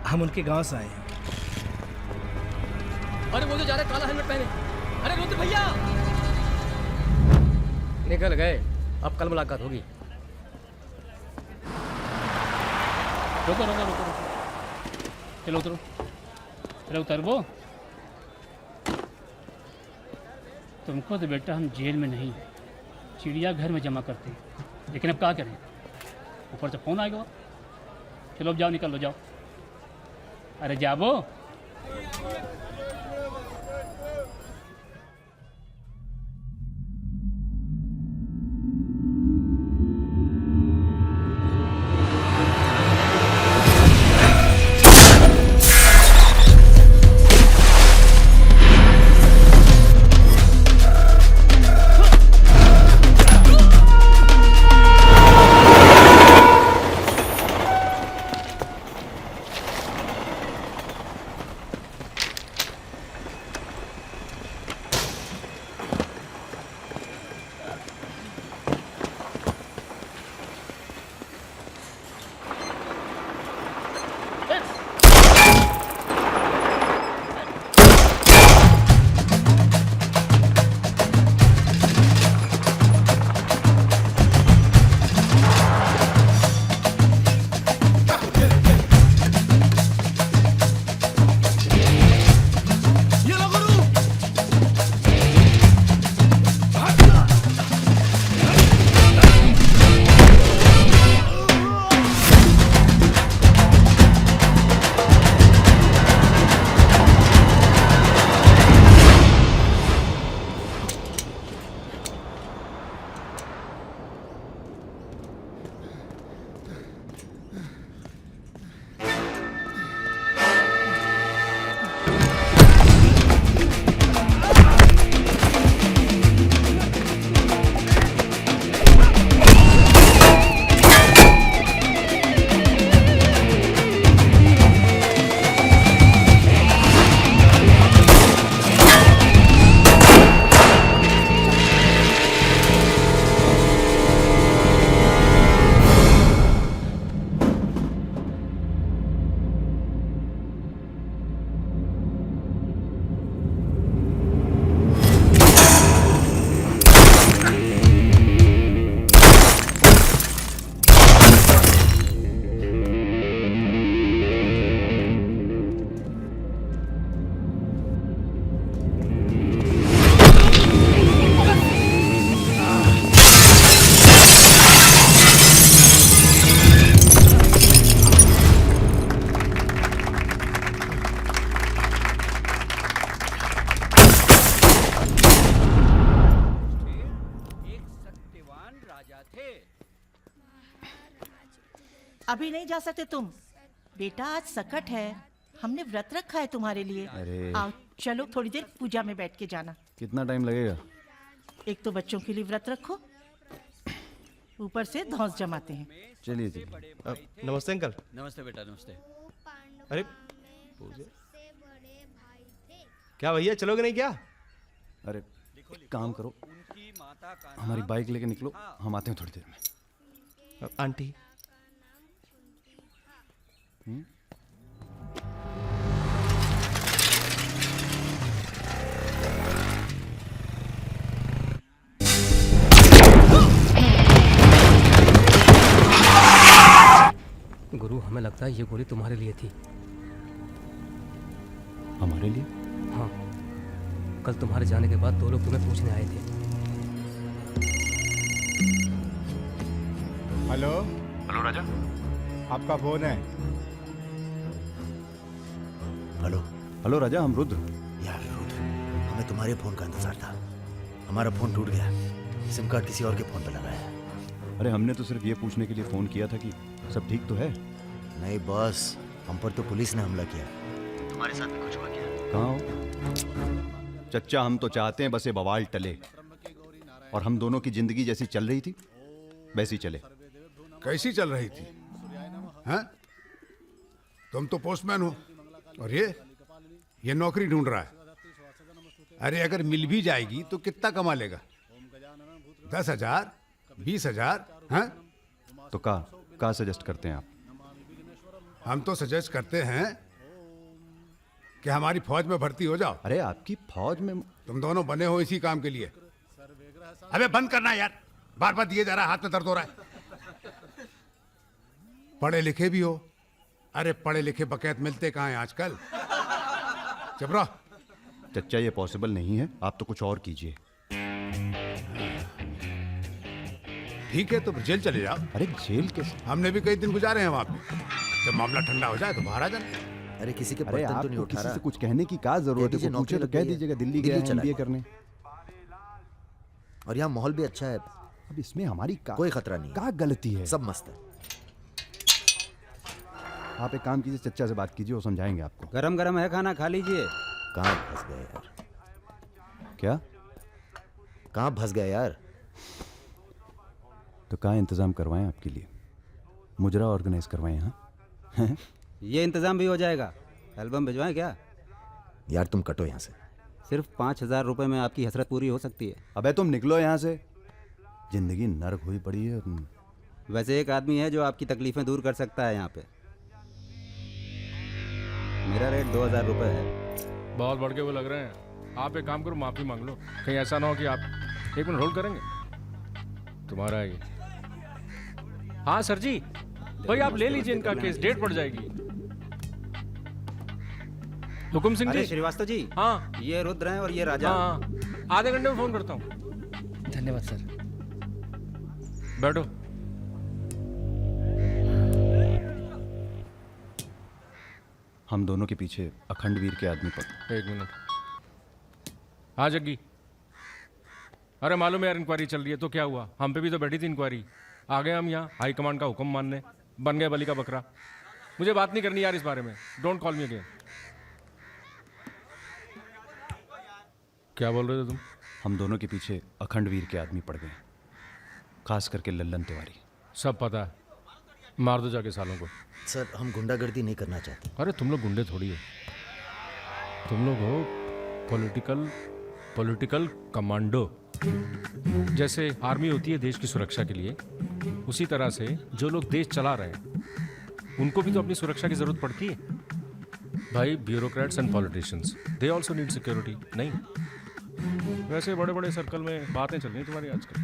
Speaker 15: हम उनके गांव से आए हैं। अरे वो जो जा रहे काला हेलमेट पहने। अरे रुद्र भैया निकल गए, अब कल मुलाकात होगी। रुको रुको रुको रुको, चलो उतरो। चलो उतर। वो तुमको तो बेटा हम जेल में नहीं, चिड़ियाघर में जमा करते हैं, लेकिन अब क्या करें, ऊपर से फोन आएगा। चलो अब जाओ, निकल लो, जाओ। अरे जाबो।
Speaker 7: राजा थे।
Speaker 22: अभी नहीं जा सकते तुम बेटा, आज सकट है, हमने व्रत रखा है तुम्हारे लिए।
Speaker 17: अरे।
Speaker 22: आओ चलो थोड़ी देर पूजा में बैठ के जाना।
Speaker 17: कितना टाइम लगेगा?
Speaker 22: एक तो बच्चों के लिए व्रत रखो, ऊपर से धौंस जमाते हैं।
Speaker 17: चलिए चलिए।
Speaker 23: नमस्ते अंकल।
Speaker 7: नमस्ते बेटा, नमस्ते।
Speaker 23: अरे क्या भैया, चलोगे नहीं क्या?
Speaker 17: अरे एक काम करो, हमारी बाइक लेके निकलो, हम आते हैं थोड़ी देर में।
Speaker 23: आंटी।
Speaker 24: गुरु, हमें लगता है ये गोली तुम्हारे लिए थी।
Speaker 17: हमारे लिए?
Speaker 24: हाँ, कल तुम्हारे जाने के बाद 2 लोग तुम्हें पूछने आए थे।
Speaker 21: हेलो।
Speaker 17: हेलो राजा।
Speaker 21: आपका फोन है।
Speaker 8: हेलो।
Speaker 17: हेलो राजा, हम रुद्र।
Speaker 8: यार रुद्र, हमें तुम्हारे फोन का इंतजार था। हमारा फोन टूट गया, सिम कार्ड किसी और के फोन पर लगाया है।
Speaker 17: अरे हमने तो सिर्फ ये पूछने के लिए फोन किया था कि सब ठीक तो है।
Speaker 8: नहीं बॉस, हम पर तो पुलिस ने हमला किया। तुम्हारे साथ भी कुछ हुआ क्या?
Speaker 17: कहाँ हो चच्चा? हम तो चाहते हैं बस ये बवाल टले और हम दोनों की जिंदगी जैसी चल रही थी वैसी चले।
Speaker 9: कैसी चल रही थी? हैं? तुम तो पोस्टमैन हो और ये नौकरी ढूंढ रहा है। अरे अगर मिल भी जाएगी तो कितना कमा लेगा? 10,000, 20,000? हैं?
Speaker 17: तो का सजेस्ट करते हैं आप?
Speaker 9: हम तो सजेस्ट करते हैं कि हमारी फौज में भर्ती हो जाओ।
Speaker 17: अरे आपकी फौज में?
Speaker 9: तुम दोनों बने हो इसी काम के लिए। अबे बंद करना यार, बार बार दिए जा रहा है, हाथ में दर्द हो रहा है। पढ़े लिखे भी हो। अरे पढ़े लिखे बकैत मिलते कहाँ हैं आजकल? चुप रहो।
Speaker 17: चच्चा ये पॉसिबल नहीं है, आप तो कुछ और कीजिए।
Speaker 9: ठीक है तो जेल चले जाओ।
Speaker 17: अरे जेल कैसे?
Speaker 9: हमने भी कई दिन गुजारे हैं वहां पे। जब मामला ठंडा हो जाए तो बाहर आ जाना।
Speaker 8: अरे किसी के
Speaker 17: अरे
Speaker 8: बर्तन तो
Speaker 17: आपको
Speaker 8: नहीं उठा
Speaker 17: किसी
Speaker 8: रहा।
Speaker 17: से कुछ कहने की क्या जरूरत है? कोई पूछे तो कह दीजिएगा दिल्ली गया है MBA करने।
Speaker 8: और यहाँ माहौल भी अच्छा है।
Speaker 17: अब इसमें हमारी
Speaker 8: कोई खतरा नहीं,
Speaker 17: क्या गलती है?
Speaker 8: सब मस्त है।
Speaker 17: आप एक काम कीजिए, चच्चा से बात कीजिए, वो समझाएंगे आपको।
Speaker 25: गरम गरम है, खाना खा लीजिए।
Speaker 8: कहाँ फंस गए यार?
Speaker 17: क्या?
Speaker 8: कहाँ फंस गए यार?
Speaker 17: तो कहाँ इंतजाम करवाएं आपके लिए? मुजरा ऑर्गेनाइज करवाएं? हाँ
Speaker 25: ये इंतजाम भी हो जाएगा। एल्बम भिजवाएं क्या?
Speaker 8: यार तुम कटो यहाँ से।
Speaker 25: सिर्फ 5,000 रुपए में आपकी हसरत पूरी हो सकती है।
Speaker 17: अबे तुम निकलो यहाँ से, जिंदगी नर्क हुई पड़ी है।
Speaker 25: वैसे एक आदमी है जो आपकी तकलीफें दूर कर सकता है यहाँ पे। मेरा रेट 2,000 रुपए है।
Speaker 14: बहुत बढ़ के वो लग रहे हैं। आप एक काम करो, माफी मांग लो। कहीं ऐसा ना हो कि आप 1 मिनट होल्ड करेंगे। तुम्हारा ये। हाँ सर जी, भाई आप ले लीजिए इनका केस, डेट पड़ जाएगी। हुकुम सिंह जी।
Speaker 25: श्रीवास्तव जी।
Speaker 14: हाँ
Speaker 25: ये रुद्र हैं और ये राजा।
Speaker 14: हाँ, आधे घंटे में फोन करता हूँ।
Speaker 13: धन्यवाद सर।
Speaker 14: बैठो।
Speaker 17: हम दोनों के पीछे अखंड वीर के आदमी पड़।
Speaker 14: 1 मिनट। हाँ जग्गी। अरे मालूम है यार, इंक्वायरी चल रही है। तो क्या हुआ? हम पे भी तो बैठी थी इंक्वायरी। आ गए हम यहाँ हाई कमांड का हुक्म मानने, बन गए बलि का बकरा। मुझे बात नहीं करनी यार इस बारे में। Don't call me again. क्या बोल रहे थे तुम?
Speaker 17: हम दोनों के पीछे अखंड वीर के आदमी पड़ गए, खास करके लल्लन तिवारी।
Speaker 14: सब पता है, मार दो जाके सालों को।
Speaker 8: सर हम गुंडागर्दी नहीं करना चाहते।
Speaker 14: अरे तुम लोग गुंडे थोड़ी है, तुम लोग हो पॉलिटिकल कमांडो। जैसे आर्मी होती है देश की सुरक्षा के लिए, उसी तरह से जो लोग देश चला रहे हैं उनको भी तो अपनी सुरक्षा की जरूरत पड़ती है भाई। Bureaucrats and politicians, they also need security. नहीं वैसे बड़े बड़े सर्कल में बातें चल रही तुम्हारी आजकल।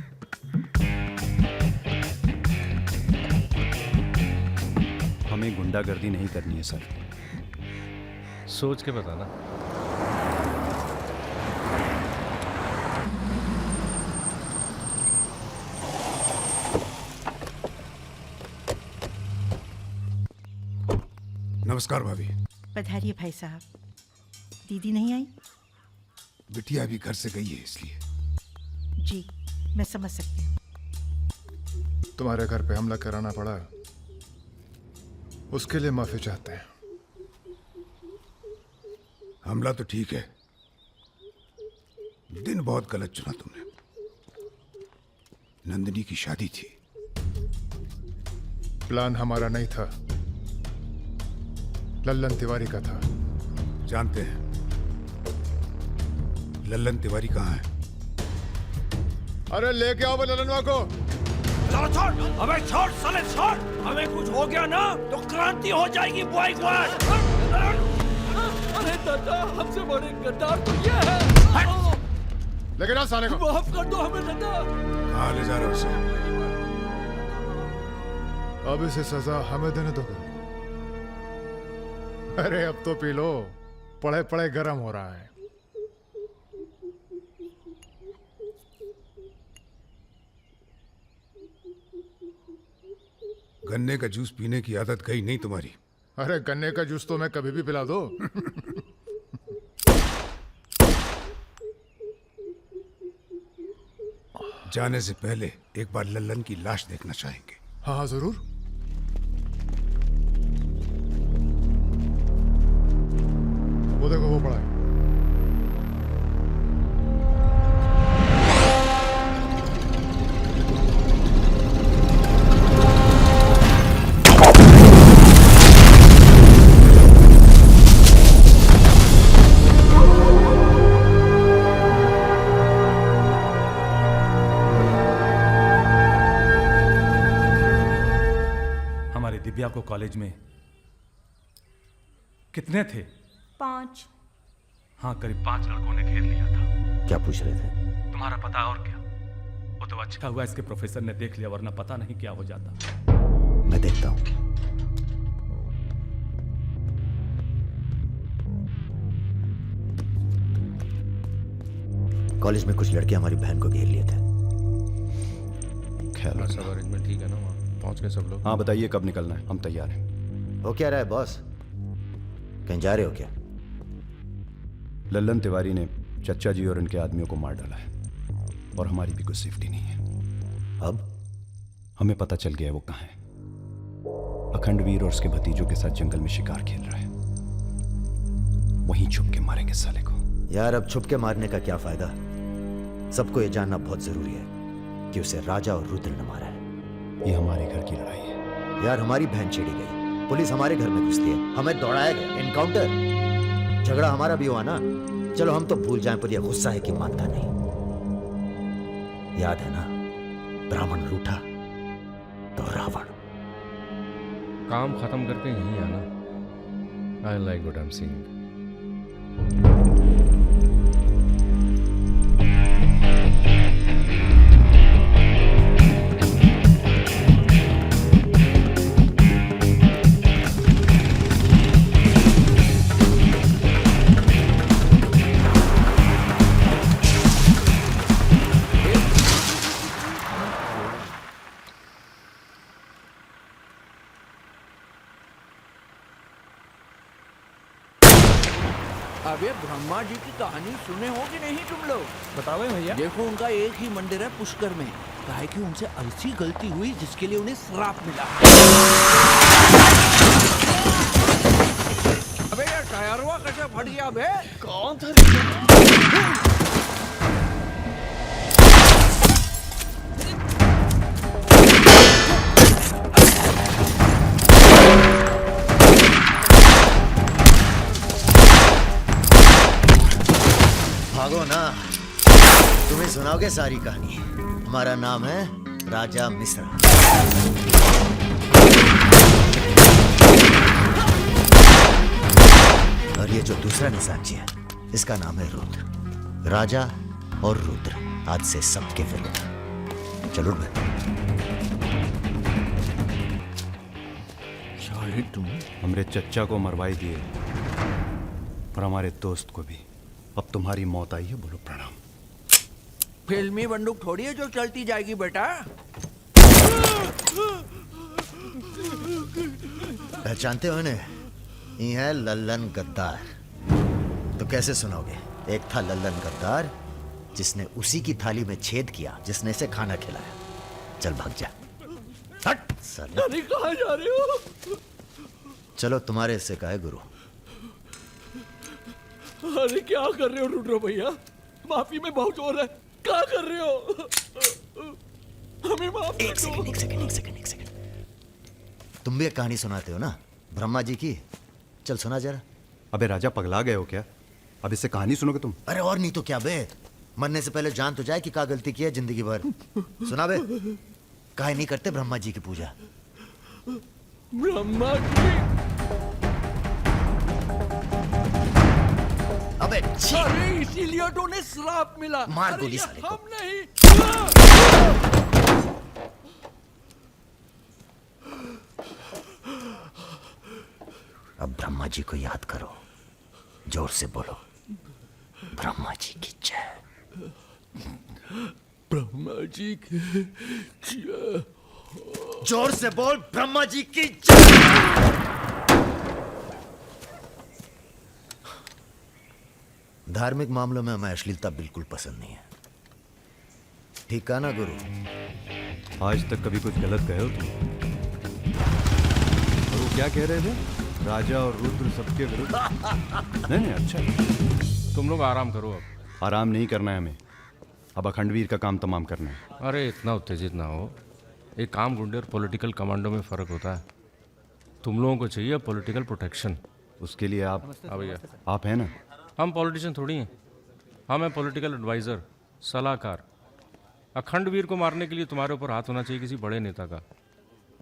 Speaker 17: हमें गुंडागर्दी नहीं करनी है सर।
Speaker 14: सोच के बताना।
Speaker 9: नमस्कार भाभी।
Speaker 22: पधारिए भाई साहब। दीदी नहीं आई?
Speaker 9: बिटिया अभी घर से गई है इसलिए।
Speaker 22: जी मैं समझ सकती हूँ।
Speaker 21: तुम्हारे घर पे हमला कराना पड़ा, उसके लिए माफी चाहते हैं।
Speaker 9: हमला तो ठीक है, दिन बहुत गलत चुना तुमने। नंदिनी की शादी थी।
Speaker 21: प्लान हमारा नहीं था, लल्लन तिवारी का था।
Speaker 9: जानते हैं लल्लन तिवारी कहाँ है?
Speaker 21: अरे लेके आओ लल्लनवा को।
Speaker 2: चलो छोड़, अबे छोड़ साले छोड़। हमें कुछ हो गया ना तो क्रांति हो जाएगी बॉय क्वाड।
Speaker 18: अरे दादा, हमसे बड़े गद्दार तो ये है।
Speaker 21: लेके जाओ साले को।
Speaker 18: माफ कर दो हमें दादा।
Speaker 9: कहाँ ले जा रहे हो उसे?
Speaker 21: अब इसे सजा हमें देने दो। अरे अब तो पी लो, पड़े पड़े गर्म हो रहा है।
Speaker 9: गन्ने का जूस पीने की आदत गई नहीं तुम्हारी।
Speaker 21: अरे गन्ने का जूस तो मैं कभी भी पिला दो।
Speaker 9: जाने से पहले एक बार लल्लन की लाश देखना चाहेंगे।
Speaker 21: हाँ हाँ जरूर। वो देखो वो पड़ा है।
Speaker 3: दिव्या को कॉलेज में कितने थे?
Speaker 4: 5।
Speaker 3: हाँ, करीब 5 लड़कों ने घेर लिया था।
Speaker 8: क्या पूछ रहे थे?
Speaker 3: तुम्हारा पता और क्या? वो तो अच्छा हुआ इसके प्रोफेसर ने देख लिया, वरना पता नहीं क्या हो जाता।
Speaker 8: मैं देखता हूं। कॉलेज में कुछ लड़के हमारी बहन को घेर लिए थे।
Speaker 17: ख्याल रखना।
Speaker 14: सब अरेंजमेंट ठीक है ना? वहाँ पहुंच गए सब लोग?
Speaker 17: हाँ बताइए कब निकलना है, हम तैयार हैं।
Speaker 8: हो क्या रहा है बॉस? कहीं जा रहे हो क्या?
Speaker 17: लल्लन तिवारी ने चच्चा जी और इनके आदमियों को मार डाला है और हमारी भी कुछ सेफ्टी नहीं है।
Speaker 8: अब
Speaker 17: हमें पता चल गया है वो कहाँ है। अखंडवीर और उसके भतीजों के साथ जंगल में शिकार खेल रहा है। वहीं छुप के मारेंगे साले को।
Speaker 8: यार अब छुप के मारने का क्या फायदा? सबको ये जानना बहुत जरूरी है कि उसे राजा और रुद्र ने मारा है।
Speaker 17: ये हमारे घर की लड़ाई है।
Speaker 8: यार हमारी बहन छेड़ी गई, पुलिस हमारे घर में घुसती है, हमें दौड़ाया गया, एनकाउंटर। झगड़ा हमारा भी हुआ ना। चलो हम तो भूल जाएं, पर यह गुस्सा है कि मानता नहीं। याद है ना, ब्राह्मण रूठा तो रावण।
Speaker 14: काम खत्म करके यहीं आना। I like what I am seeing.
Speaker 18: अबे ब्रह्मा जी की कहानी सुने हो कि नहीं तुम लोग?
Speaker 3: बताओ भैया।
Speaker 18: देखो उनका एक ही मंदिर है पुष्कर में। कहा है कि उनसे ऐसी गलती हुई जिसके लिए उन्हें श्राप मिला। अबे यार टायरवा कैसे फट गया बे? कौन था?
Speaker 8: भागो ना, तुम्हें सुनाओगे सारी कहानी। हमारा नाम है राजा मिश्रा। और ये जो दूसरा निशानची है, इसका नाम है रुद्र। राजा और रुद्र आज से सबके विरुद्ध। चलो
Speaker 17: तुम हमारे चच्चा को मरवाई दिए और हमारे दोस्त को भी। अब तुम्हारी मौत आई है, बोलो प्रणाम।
Speaker 18: फिल्मी बंदूक थोड़ी है जो चलती जाएगी बेटा।
Speaker 8: पहचानते हो इन्हें? ये है लल्लन गद्दार। तो कैसे सुनाओगे? एक था लल्लन गद्दार जिसने उसी की थाली में छेद किया जिसने इसे खाना खिलाया। चल भाग जा। साले।
Speaker 18: अरे कहाँ जा रहे हो?
Speaker 8: चलो तुम्हारे हिस्से का है गुरु।
Speaker 18: अरे क्या कर रहे हो रुद्र भैया? माफी में बहुत जोर है, क्या कर रहे हो? हमें माफ कर दो।
Speaker 8: एक सेकंड। तुम भी एक कहानी सुनाते हो ना ब्रह्मा जी की, चल सुना जरा।
Speaker 17: अबे राजा पगला गए हो क्या? अब इससे कहानी सुनोगे तुम?
Speaker 8: अरे और नहीं तो क्या बे, मरने से पहले जान तो जाए कि क्या गलती की है जिंदगी भर। सुना बे, काहे नहीं करते ब्रह्मा जी की पूजा?
Speaker 18: ब्रह्मा जी?
Speaker 8: अबे
Speaker 18: अरे इसीलिए तो उन्हें श्राप मिला।
Speaker 8: मार
Speaker 18: अरे
Speaker 8: गोली
Speaker 18: ये
Speaker 8: साले को।
Speaker 18: हम नहीं।
Speaker 8: अब ब्रह्मा जी को याद करो, जोर से बोलो, ब्रह्मा जी की जय।
Speaker 18: ब्रह्मा जी की जय।
Speaker 8: जोर से बोल, ब्रह्मा जी की जय। धार्मिक मामलों में हमें अश्लीलता बिल्कुल पसंद नहीं है, ठीक है ना गुरु?
Speaker 17: आज तक कभी कुछ गलत गए हो तुम? और वो क्या कह रहे थे? राजा और रुद्र सबके विरुद्ध? नहीं अच्छा।
Speaker 14: तुम लोग आराम करो अब।
Speaker 17: आराम नहीं करना है हमें, अब अखंडवीर का काम तमाम करना है।
Speaker 14: अरे इतना उत्तेजित ना हो, एक काम गुंडे और पॉलिटिकल कमांडो में फ़र्क होता है। तुम लोगों को चाहिए पॉलिटिकल प्रोटेक्शन।
Speaker 17: उसके लिए आप
Speaker 14: भैया
Speaker 17: आप हैं ना?
Speaker 14: हम पॉलिटिशियन थोड़ी हैं, हम हैं पॉलिटिकल एडवाइज़र, सलाहकार। अखंडवीर को मारने के लिए तुम्हारे ऊपर हाथ होना चाहिए किसी बड़े नेता का,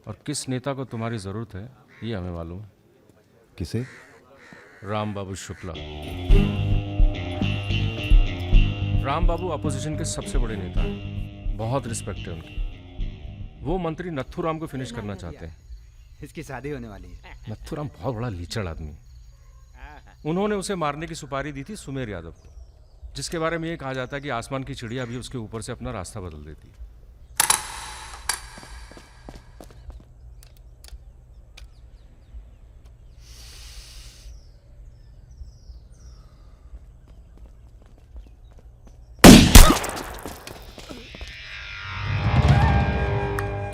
Speaker 14: और किस नेता को तुम्हारी ज़रूरत है ये हमें मालूम है।
Speaker 17: किसे?
Speaker 14: राम बाबू शुक्ला। राम बाबू अपोजिशन के सबसे बड़े नेता हैं, बहुत रिस्पेक्ट है उनकी। वो मंत्री नथुराम को फिनिश करना चाहते हैं।
Speaker 25: इसकी शादी होने वाली है।
Speaker 14: नथुराम बहुत बड़ा लीचड़ आदमी है। उन्होंने उसे मारने की सुपारी दी थी सुमेर यादव को, जिसके बारे में ये कहा जाता है कि आसमान की चिड़िया भी उसके ऊपर से अपना रास्ता बदल देती है।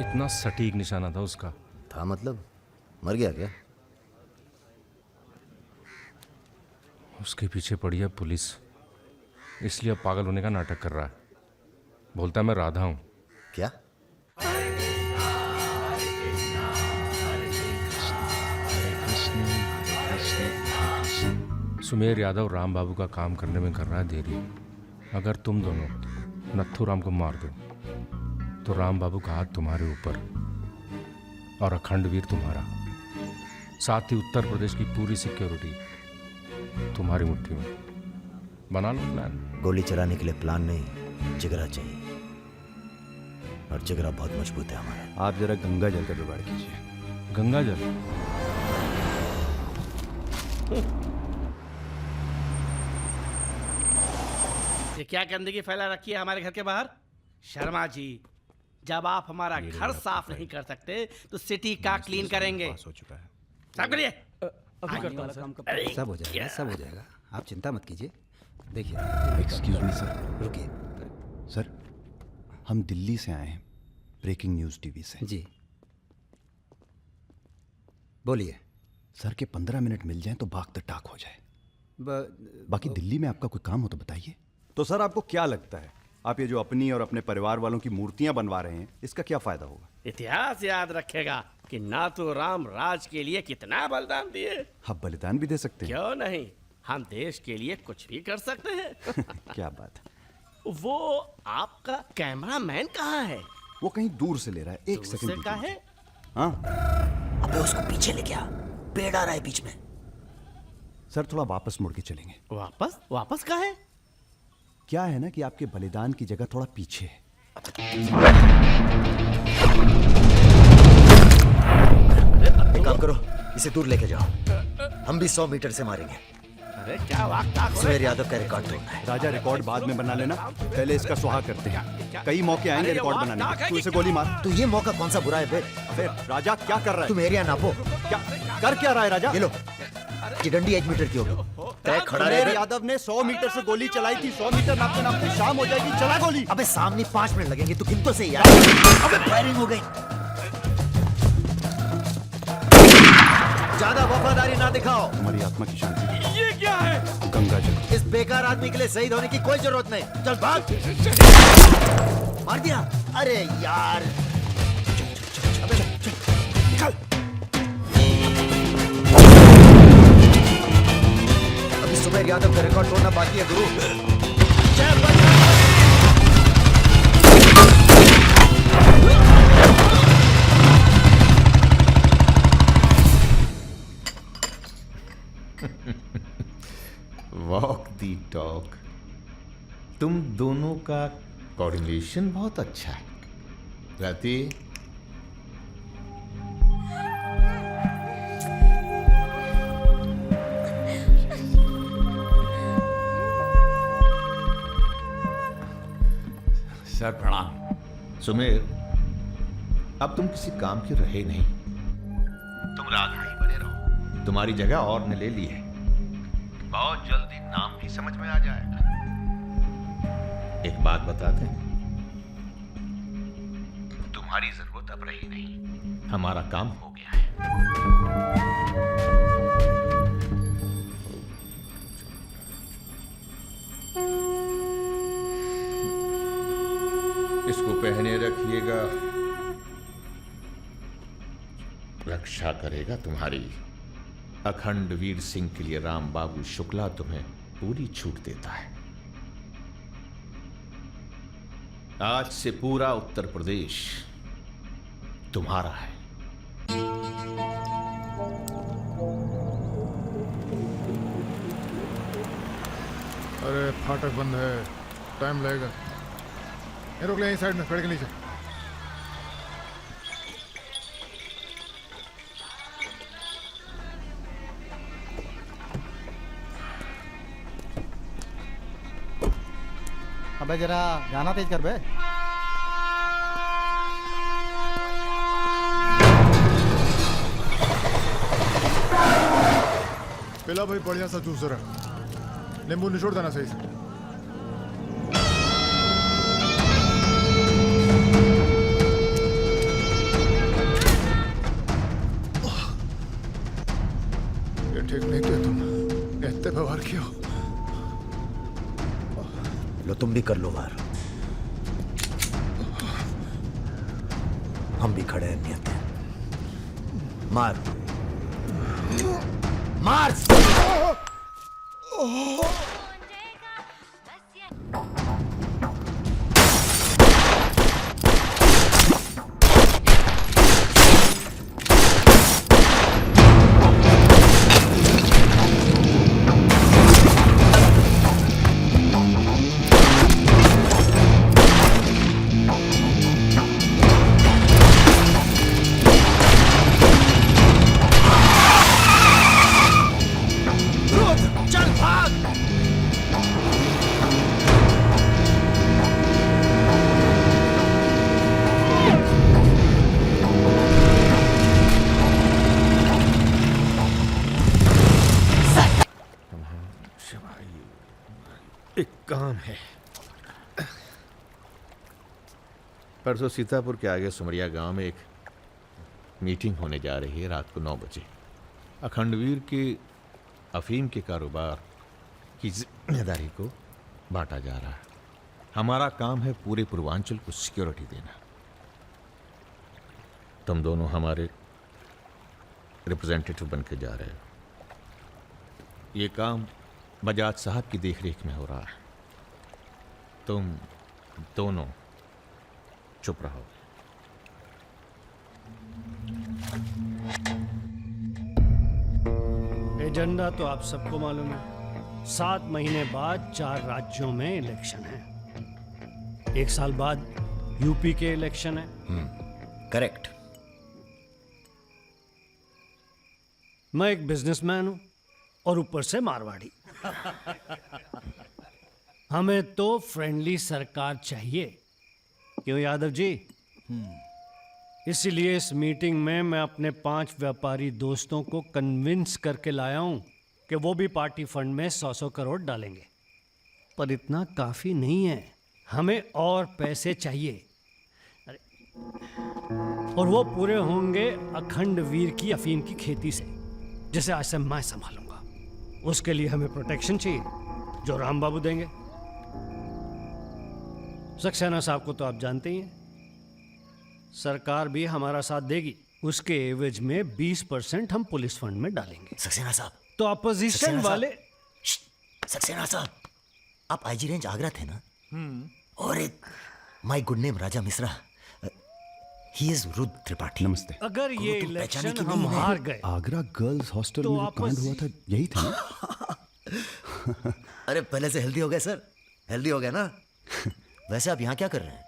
Speaker 14: इतना सटीक निशाना था उसका।
Speaker 8: था मतलब? मर गया क्या?
Speaker 14: उसके पीछे पड़ी है पुलिस, इसलिए अब पागल होने का नाटक कर रहा है। बोलता है मैं राधा हूं।
Speaker 8: क्या?
Speaker 14: सुमेर यादव राम बाबू का काम करने में कर रहा है देरी। अगर तुम दोनों नथुराम को मार दो तो राम बाबू का हाथ तुम्हारे ऊपर और अखंडवीर तुम्हारा, साथ ही उत्तर प्रदेश की पूरी सिक्योरिटी तुम्हारी मुट्ठी में। बना लो प्लान।
Speaker 8: गोली चलाने के लिए प्लान नहीं, जिगरा चाहिए, और जिगरा बहुत मजबूत है हमारा।
Speaker 17: आप जरा गंगा जल का जुगाड़ कीजिए।
Speaker 14: गंगा जल?
Speaker 4: ये क्या गंदगी फैला रखी है हमारे घर के बाहर? शर्मा जी, जब आप हमारा घर साफ नहीं कर सकते तो सिटी का क्लीन करेंगे।
Speaker 17: हो चुका है।
Speaker 4: साफ करिए।
Speaker 25: सब हो जाएगा, सब हो जाएगा, आप चिंता मत कीजिए। देखिए,
Speaker 17: एक्सक्यूज मी सर।
Speaker 25: रुकिए
Speaker 17: सर, हम दिल्ली से आए हैं, ब्रेकिंग न्यूज़ टीवी से।
Speaker 25: जी बोलिए।
Speaker 17: सर के 15 मिनट मिल जाएं तो भाग द टाक हो जाए। बाकी दिल्ली में आपका कोई काम हो तो बताइए। तो सर आपको क्या लगता है, आप ये जो अपनी और अपने परिवार वालों की मूर्तियां बनवा रहे हैं, इसका क्या फायदा होगा?
Speaker 4: इतिहास याद रखेगा कि नाथुराम राज के लिए कितना बलिदान दिए।
Speaker 17: आप बलिदान भी दे सकते हैं?
Speaker 4: क्यों नहीं, हम देश के लिए कुछ भी कर सकते हैं।
Speaker 17: क्या बात है।
Speaker 4: वो आपका कैमरामैन कहाँ है?
Speaker 17: वो कहीं दूर से ले रहा है, एक सेकंड
Speaker 4: का है।
Speaker 17: हाँ,
Speaker 8: अबे उसको पीछे ले गया, पेड़ आ रहा है बीच में।
Speaker 17: सर थोड़ा वापस मुड़ के चलेंगे।
Speaker 4: वापस? वापस कहाँ है?
Speaker 17: क्या है ना कि आपके बलिदान की जगह थोड़ा पीछे है।
Speaker 8: एक काम करो, इसे दूर लेके जाओ, हम भी 100 मीटर से मारेंगे।
Speaker 4: अरे क्या वाक़
Speaker 8: सुमेर यादव का रिकॉर्ड तोड़ना है।
Speaker 17: राजा रिकॉर्ड बाद में बना लेना, पहले इसका सुहाग करते हैं। कई मौके आएंगे रिकॉर्ड बनाने के। तू इसे गोली मार।
Speaker 8: तो ये मौका कौन सा बुरा है बे?
Speaker 17: अबे राजा क्या कर रहा है?
Speaker 8: तुम एरिया नापो।
Speaker 17: क्या कर क्या रहा है राजा?
Speaker 8: ये लो, चिडंडी 1 मीटर की होगी। तय खड़ा
Speaker 17: सुमेर
Speaker 8: रहे।
Speaker 17: यादव ने 100 मीटर से गोली चलाई थी। 100 मीटर नापते नापते शाम हो जाएगी। चला गोली।
Speaker 8: अबे सामने 5 मिनट लगेंगे, तो गिन तो सही यार। अबे फायरिंग हो गई। ज्यादा वफादारी ना दिखाओ।
Speaker 17: हमारी आत्मा की शांति
Speaker 3: ये क्या है?
Speaker 17: गंगा जल।
Speaker 8: इस बेकार आदमी के लिए शहीद होने की कोई जरूरत नहीं। चल भाग। मार दिया? अरे यार। अभी सुमेर यादव का रिकॉर्ड तोड़ना बाकी है गुरु।
Speaker 1: वॉक दी टॉक। तुम दोनों का कोऑर्डिनेशन बहुत अच्छा है। रति,
Speaker 20: सर प्रणाम।
Speaker 1: सुमेर, अब तुम किसी काम के रहे नहीं। तुम राधा ही बने रहो। तुम्हारी जगह और ने ले ली है। बहुत जल्दी नाम भी समझ में आ जाएगा। एक बात बता दें, तुम्हारी जरूरत अब रही नहीं। हमारा काम हो गया है। इसको पहने रखिएगा। रक्षा करेगा तुम्हारी। अखंड वीर सिंह के लिए राम बाबू शुक्ला तुम्हें पूरी छूट देता है। आज से पूरा उत्तर प्रदेश तुम्हारा है।
Speaker 21: अरे फाटक बंद है, टाइम लगेगा। ये रोक ले यहीं साइड में, पेड़ के नीचे।
Speaker 25: अबे जरा गाना तेज कर बे।
Speaker 21: पिला भाई बढ़िया सा जूस जरा। नींबू निचोड़ देना सही से। ये ठीक नहीं किया तुम। इतने व्यवहार किया।
Speaker 8: लो तुम भी कर लो वार। हम भी खड़े हैं नियत है। मार मार।
Speaker 1: एक काम है। परसों सीतापुर के आगे सुमरिया गांव में एक मीटिंग होने जा रही है रात को 9 बजे। अखंडवीर के अफीम के कारोबार की जिम्मेदारी को बांटा जा रहा है। हमारा काम है पूरे पूर्वांचल को सिक्योरिटी देना। तुम दोनों हमारे रिप्रेजेंटेटिव बन के जा रहे हो। ये काम बजाज साहब की देखरेख में हो रहा है। तुम दोनों चुप रहो।
Speaker 5: एजेंडा तो आप सबको मालूम है। 7 महीने बाद 4 राज्यों में इलेक्शन है। 1 साल बाद यूपी के इलेक्शन है।
Speaker 8: करेक्ट।
Speaker 5: मैं एक बिजनेसमैन हूं और ऊपर से मारवाड़ी। हमें तो फ्रेंडली सरकार चाहिए, क्यों यादव जी? इसीलिए इस मीटिंग में मैं अपने 5 व्यापारी दोस्तों को कन्विंस करके लाया हूं कि वो भी पार्टी फंड में 100-100 करोड़ डालेंगे। पर इतना काफी नहीं है, हमें और पैसे चाहिए। और वो पूरे होंगे अखंड वीर की अफीम की खेती से। जिसे आज से मैं संभालूंगा। उसके लिए हमें प्रोटेक्शन चाहिए जो राम बाबू देंगे। सक्सेना साहब को तो आप जानते ही हैं, सरकार भी हमारा साथ देगी। उसके एवज में 20% हम पुलिस फंड में डालेंगे।
Speaker 8: सक्सेना साहब,
Speaker 5: तो अपोजिशन वाले।
Speaker 8: सक्सेना साहब, आप आईजी रेंज आगरा थे ना? और एक my good name Raja Mishra, he is Rudra Tripathi.
Speaker 17: नमस्ते।
Speaker 5: अगर ये इलेक्शन हम हार गए,
Speaker 17: आगरा गर्ल्स हॉस्टल
Speaker 5: तो
Speaker 17: में जो कांड हुआ था यही था ना?
Speaker 8: अरे पहले से हेल्दी हो गए सर, हेल्दी हो गए ना? वैसे आप यहाँ क्या कर रहे हैं?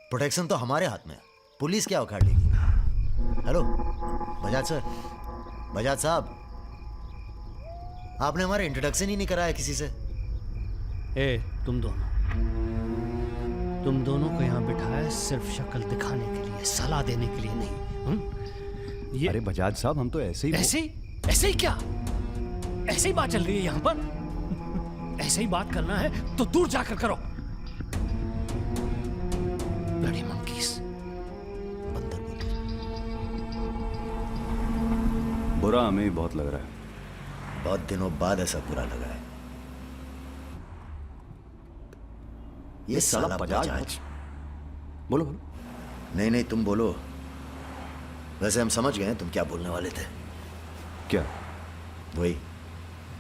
Speaker 8: प्रोटेक्शन तो हमारे हाथ में है, पुलिस क्या उखाड़ लेगी? हेलो बजाज सर, बजाज साहब, आपने हमारा इंट्रोडक्शन ही नहीं कराया किसी से।
Speaker 5: ए तुम दोनों को यहाँ बिठाया सिर्फ शक्ल दिखाने के लिए, सलाह देने के लिए नहीं।
Speaker 17: अरे बजाज साहब, हम तो ऐसे ही
Speaker 5: ऐसे ही क्या? ऐसे ही बात चल रही है यहाँ पर? ऐसे ही बात करना है तो दूर जाकर करो। Bloody monkeys.
Speaker 17: बुरा हमें ही बहुत लग रहा है।
Speaker 8: बहुत दिनों बाद ऐसा बुरा लगा है। ये साला बजाज।
Speaker 17: बोलो।
Speaker 8: नहीं तुम बोलो। वैसे हम समझ गए हैं तुम क्या बोलने वाले थे।
Speaker 17: क्या?
Speaker 8: वही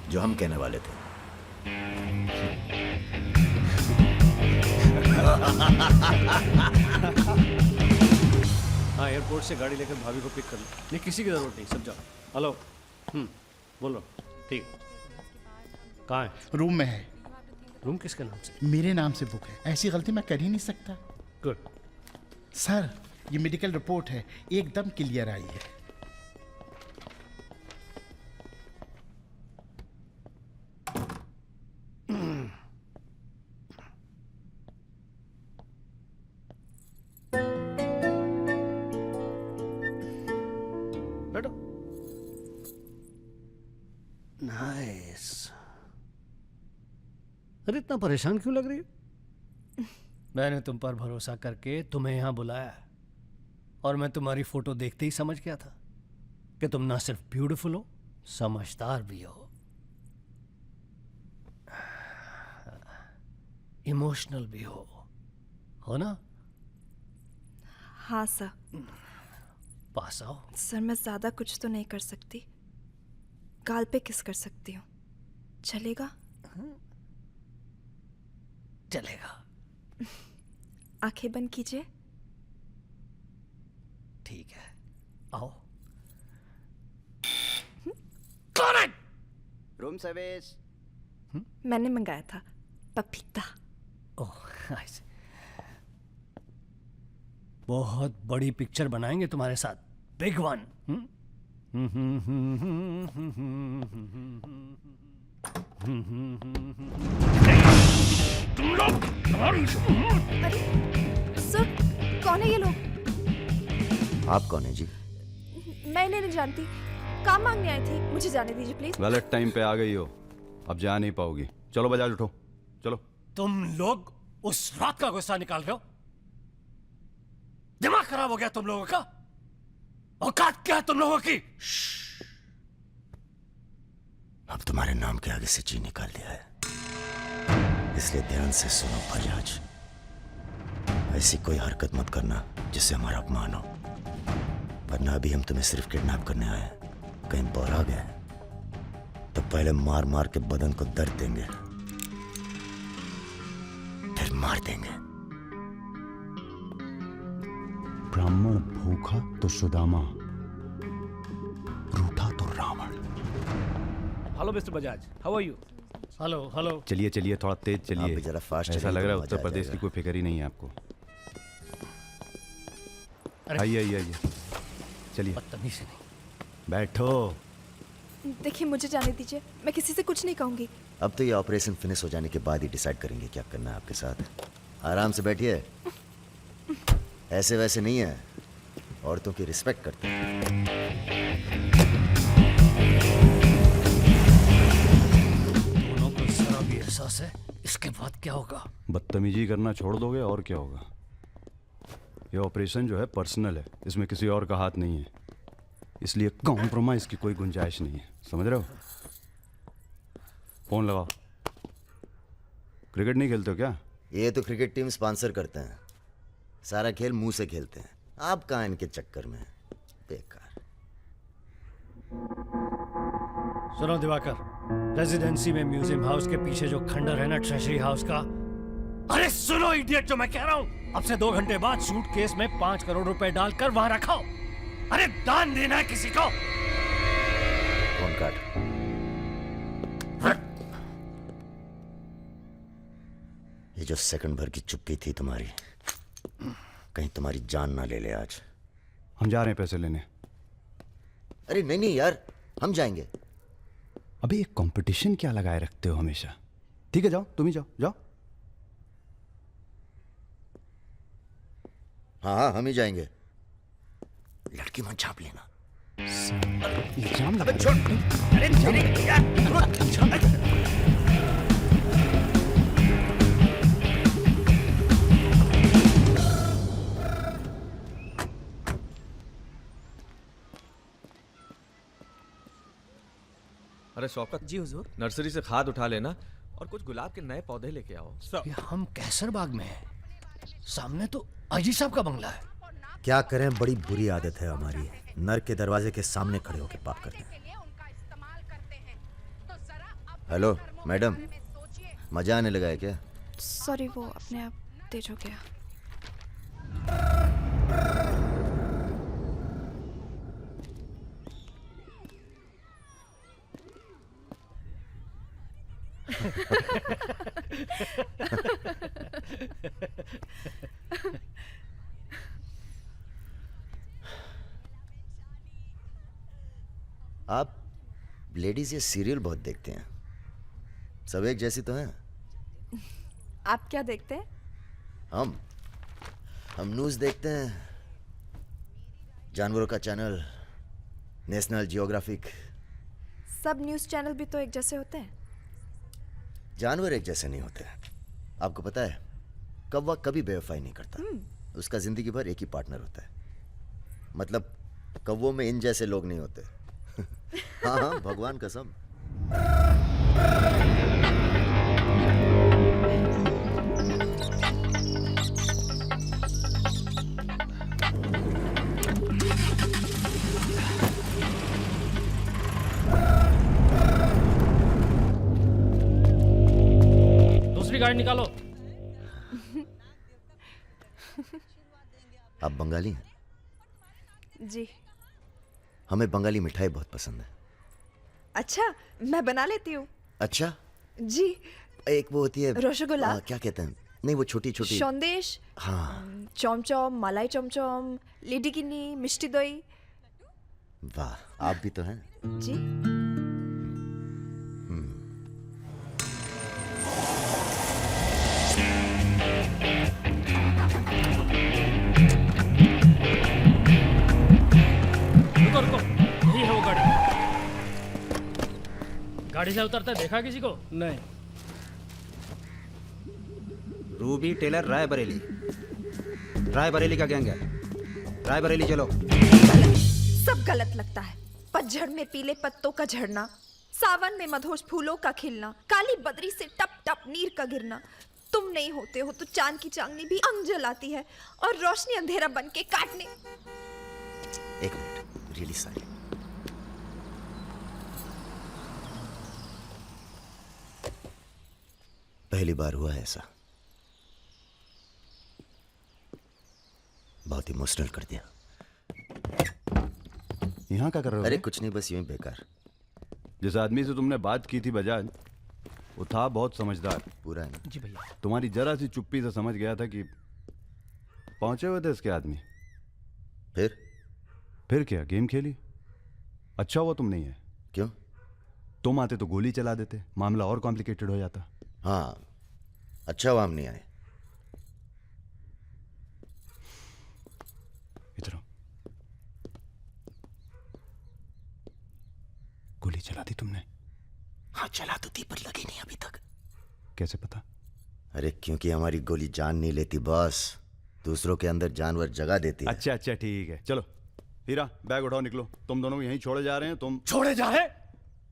Speaker 8: जो हम कहने वाले थे।
Speaker 5: हाँ, एयरपोर्ट से गाड़ी लेकर भाभी को पिक कर लो। नहीं, किसी की जरूरत नहीं, सब जाओ। हेलो, बोलो। ठीक, कहाँ है?
Speaker 6: रूम में है।
Speaker 5: रूम किसके नाम से?
Speaker 6: मेरे नाम से बुक है, ऐसी गलती मैं कर ही नहीं सकता।
Speaker 5: गुड।
Speaker 6: सर, ये मेडिकल रिपोर्ट है, एकदम क्लियर आई है।
Speaker 5: बैठो। नाइस। अरे इतना परेशान क्यों लग रही है? मैंने तुम पर भरोसा करके तुम्हें यहां बुलाया और मैं तुम्हारी फोटो देखते ही समझ गया था कि तुम ना सिर्फ ब्यूटीफुल हो, समझदार भी हो, इमोशनल भी हो ना?
Speaker 7: हाँ सर।
Speaker 5: पास आओ।
Speaker 7: सर, मैं ज्यादा कुछ तो नहीं कर सकती, गाल पे किस कर सकती हूँ, चलेगा?
Speaker 5: चलेगा।
Speaker 7: आंखें बंद कीजिए।
Speaker 5: ठीक है, आओ। कौन है?
Speaker 25: Room service.
Speaker 7: मैंने मंगाया था, पपीता।
Speaker 5: ओह, नाइस। बहुत बड़ी पिक्चर बनाएंगे तुम्हारे साथ, बिग वन। तुम लोग
Speaker 7: सर, कौन है ये लोग?
Speaker 8: आप कौन है जी?
Speaker 7: मैं इन्हें नहीं जानती, काम मांगने आई थी, मुझे जाने दीजिए प्लीज।
Speaker 17: गलत टाइम पे आ गई हो, अब जा नहीं पाओगी। चलो बजाज, उठो चलो।
Speaker 5: तुम लोग उस रात का गुस्सा निकाल रहे हो? दिमाग खराब हो गया तुम लोगों का? औकात क्या है तुम लोगों की?
Speaker 8: अब तुम्हारे नाम के आगे से जी निकाल दिया है, इसलिए ध्यान से सुनो बजाज। ऐसी कोई हरकत मत करना जिससे हमारा अपमान हो, वरना अभी हम तुम्हें सिर्फ किडनैप करने आए हैं। कहीं बौरा गए तो पहले मार मार के बदन को दर्द देंगे, फिर मार देंगे।
Speaker 17: ब्राह्मण भूखा तो सुदामा, रूठा तो Ravan.
Speaker 4: Hello mister Bajaj, how are you?
Speaker 5: Hello.
Speaker 17: चलिए चलिए, थोड़ा तेज चलिए।
Speaker 8: आप भी जरा फास्ट
Speaker 17: ऐसा लग रहा है उत्तर प्रदेश की कोई फिक्र ही नहीं है आपको। आइए चलिए।
Speaker 5: बदतमीजी नहीं।
Speaker 17: बैठो।
Speaker 7: देखिए, मुझे जाने दीजिए, मैं किसी से कुछ नहीं कहूंगी।
Speaker 8: अब तो ये ऑपरेशन फिनिश हो जाने के बाद ही डिसाइड करेंगे क्या करना है आपके साथ। आराम से बैठिए, ऐसे वैसे नहीं है, औरतों की रिस्पेक्ट करते हैं।
Speaker 5: दोनों को जरा भी एहसास है इसके बाद क्या होगा?
Speaker 17: बदतमीजी करना छोड़ दोगे और क्या होगा? ये ऑपरेशन जो है पर्सनल है, इसमें किसी और का हाथ नहीं है। इसलिए कॉम्प्रोमाइज की कोई गुंजाइश नहीं है, समझ रहे हो? फोन लगाओ। क्रिकेट नहीं खेलते हो क्या?
Speaker 8: ये तो क्रिकेट टीम स्पॉन्सर करते हैं, सारा खेल मुंह से खेलते हैं। आप कहाँ इनके चक्कर में? बेकार।
Speaker 5: सुनो दिवाकर, रेजिडेंसी में म्यूजियम हाउस के पीछे जो खंडर है ना ट्रेजरी हाउस का, अरे सुनो इडियट, जो मैं कह रहा हूं, अब से 2 घंटे बाद सूटकेस में 5 करोड़ रुपए डालकर वहां रखाओ। अरे दान देना है किसी को।
Speaker 8: फोन काट। ये जो सेकंड भर की चुप्पी थी तुम्हारी, कहीं तुम्हारी जान ना ले ले आज।
Speaker 17: हम जा रहे हैं पैसे लेने।
Speaker 8: अरे नहीं नहीं यार, हम जाएंगे।
Speaker 17: अबे ये कंपटीशन क्या लगाए रखते हो हमेशा? ठीक है जाओ, तुम ही जाओ, जाओ।
Speaker 8: हाँ हाँ, हम ही जाएंगे। लड़की मत छाप लेना।
Speaker 17: इल्जाम लगा।
Speaker 8: छोड़। अरे तेरे यार।
Speaker 10: अरे शौकत जी, हुजूर। नर्सरी से खाद उठा लेना और कुछ गुलाब के नए पौधे लेके आओ।
Speaker 5: ये हम कैसर बाग में हैं। सामने तो आईजी साहब का बंगला है।
Speaker 8: क्या करें, बड़ी बुरी आदत है हमारी, नर के दरवाजे के सामने खड़े होकर पाप करते हैं। हेलो मैडम, मजा आने लगा है क्या?
Speaker 7: सॉरी, वो अपने आप तेज हो गया।
Speaker 8: आप लेडीज ये सीरियल बहुत देखते हैं, सब एक जैसी तो हैं।
Speaker 7: आप क्या देखते हैं?
Speaker 8: हम न्यूज़ देखते हैं, जानवरों का चैनल, नेशनल जियोग्राफिक।
Speaker 7: सब न्यूज़ चैनल भी तो एक जैसे होते हैं।
Speaker 8: जानवर एक जैसे नहीं होते। आपको पता है, कौवा कभी बेवफाई नहीं करता, उसका जिंदगी भर एक ही पार्टनर होता है। मतलब कौवों में इन जैसे लोग नहीं होते। हाँ हाँ, भगवान कसम।
Speaker 13: दूसरी गाड़ी निकालो।
Speaker 8: आप बंगाली हैं?
Speaker 7: जी।
Speaker 8: हमें बंगाली मिठाई बहुत पसंद है।
Speaker 7: अच्छा, मैं बना लेती हूँ।
Speaker 8: अच्छा
Speaker 7: जी।
Speaker 8: एक वो होती है
Speaker 7: रसगुल्ला।
Speaker 8: क्या कहते हैं? नहीं, वो छोटी छोटी।
Speaker 7: सौंदेश।
Speaker 8: हाँ।
Speaker 7: चमचम, मलाई चमचम, लेडी किन्नी, मिष्टी दही।
Speaker 8: वाह, आप भी तो हैं।
Speaker 7: जी।
Speaker 13: रुको रुको, यही है वो गाड़ी। गाड़ी से उतरते देखा किसी को? नहीं।
Speaker 25: रूबी टेलर रायबरेली, रायबरेली का गैंग है। रायबरेली चलो।
Speaker 7: सब गलत लगता है। पतझड़ में पीले पत्तों का झड़ना, सावन में मधोश फूलों का खिलना, काली बदरी से टप टप नीर का गिरना। तुम नहीं होते हो तो चांद की चांदनी भी अंग जलाती है और रोशनी अंधेरा बन के काटने।
Speaker 8: एक मिनट, रियली सॉरी। पहली बार हुआ है ऐसा, बहुत इमोशनल कर दिया।
Speaker 17: यहाँ क्या कर रहे हो?
Speaker 8: अरे कुछ नहीं, बस यूं ही बेकार।
Speaker 17: जिस आदमी से तुमने बात की थी बजाज, वो था बहुत समझदार।
Speaker 8: पूरा है ना?
Speaker 13: जी भैया।
Speaker 17: तुम्हारी जरा सी चुप्पी से समझ गया था कि पहुंचे हुए थे इसके आदमी। फिर क्या गेम खेली? अच्छा हुआ तुम नहीं है।
Speaker 8: क्यों?
Speaker 17: तुम आते तो गोली चला देते, मामला और कॉम्प्लिकेटेड हो जाता।
Speaker 8: हाँ, अच्छा हुआ हम नहीं आए।
Speaker 17: इधर आओ। गोली चला दी तुमने?
Speaker 8: हाँ चला तो थी, पर लगी नहीं अभी तक।
Speaker 17: कैसे पता?
Speaker 8: अरे क्योंकि हमारी गोली जान नहीं लेती बॉस, दूसरों के अंदर जानवर जगा देती है।
Speaker 17: अच्छा अच्छा ठीक है, चलो हीरा बैग उठाओ, निकलो। तुम दोनों को यहीं छोड़े जा रहे हैं। तुम
Speaker 5: छोड़े जा रहे?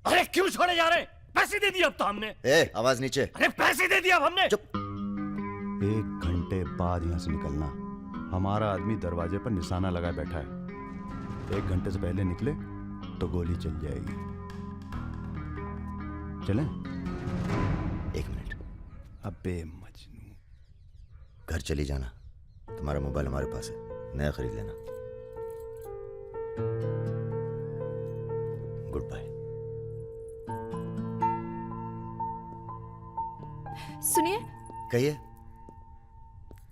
Speaker 5: अरे क्यों छोड़े जा रहे? पैसे दे दिए अब तो हमने।
Speaker 8: आवाज नीचे।
Speaker 5: अरे पैसे दे दिए अब हमने।
Speaker 8: चुप।
Speaker 17: 1 घंटे बाद यहाँ से निकलना। हमारा आदमी दरवाजे पर निशाना लगाए बैठा है। 1 घंटे से पहले निकले तो गोली चल जाएगी। चलें?
Speaker 8: 1 मिनट।
Speaker 17: अबे मजनू,
Speaker 8: घर चली जाना। तुम्हारा मोबाइल हमारे पास है, नया खरीद लेना। Good bye.
Speaker 7: सुनिए।
Speaker 8: कहिए।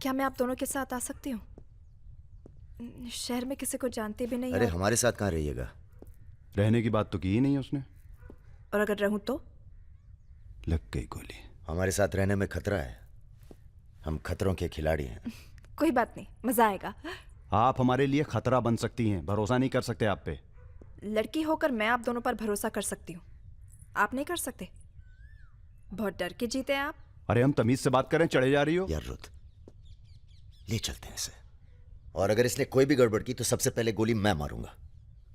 Speaker 7: क्या मैं आप दोनों के साथ आ सकती हूँ? शहर में किसी को जानते भी नहीं।
Speaker 8: अरे हमारे साथ कहाँ रहिएगा?
Speaker 17: रहने की बात तो की ही नहीं उसने।
Speaker 7: और अगर रहूं तो?
Speaker 17: लग गई गोली।
Speaker 8: हमारे साथ रहने में खतरा है। हम खतरों के खिलाड़ी हैं।
Speaker 7: कोई बात नहीं, मजा आएगा।
Speaker 17: आप हमारे लिए खतरा बन सकती हैं, भरोसा नहीं कर सकते आप पे।
Speaker 7: लड़की होकर मैं आप दोनों पर भरोसा कर सकती हूँ, आप नहीं कर सकते। बहुत डर के जीते हैं आप।
Speaker 17: अरे हम तमीज से बात करें, चढ़े जा रही हो।
Speaker 8: यार रुत, ले चलते हैं इसे। और अगर इसने कोई भी गड़बड़ की तो सबसे पहले गोली मैं मारूंगा।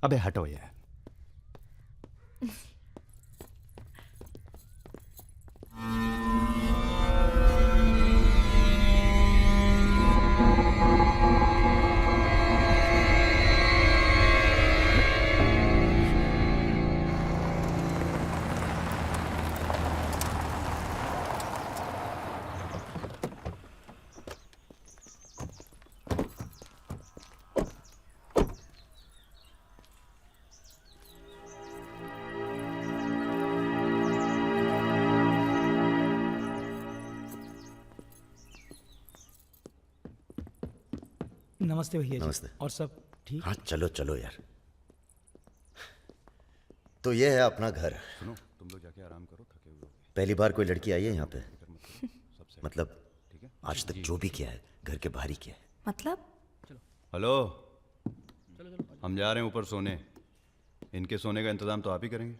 Speaker 17: अबे हटो यार।
Speaker 11: नमस्ते भैया जी।
Speaker 8: नमस्ते।
Speaker 11: और सब ठीक?
Speaker 8: हाँ चलो चलो यार। तो ये है अपना घर।
Speaker 17: सुनो, तुम लोग जाके आराम करो, थके हुए हो।
Speaker 8: पहली बार कोई लड़की आई है यहाँ पे? मतलब आज तक जो भी किया है घर के बाहर ही किया है।
Speaker 7: मतलब?
Speaker 17: हेलो, हम जा रहे हैं ऊपर सोने। इनके सोने का इंतजाम तो आप ही करेंगे।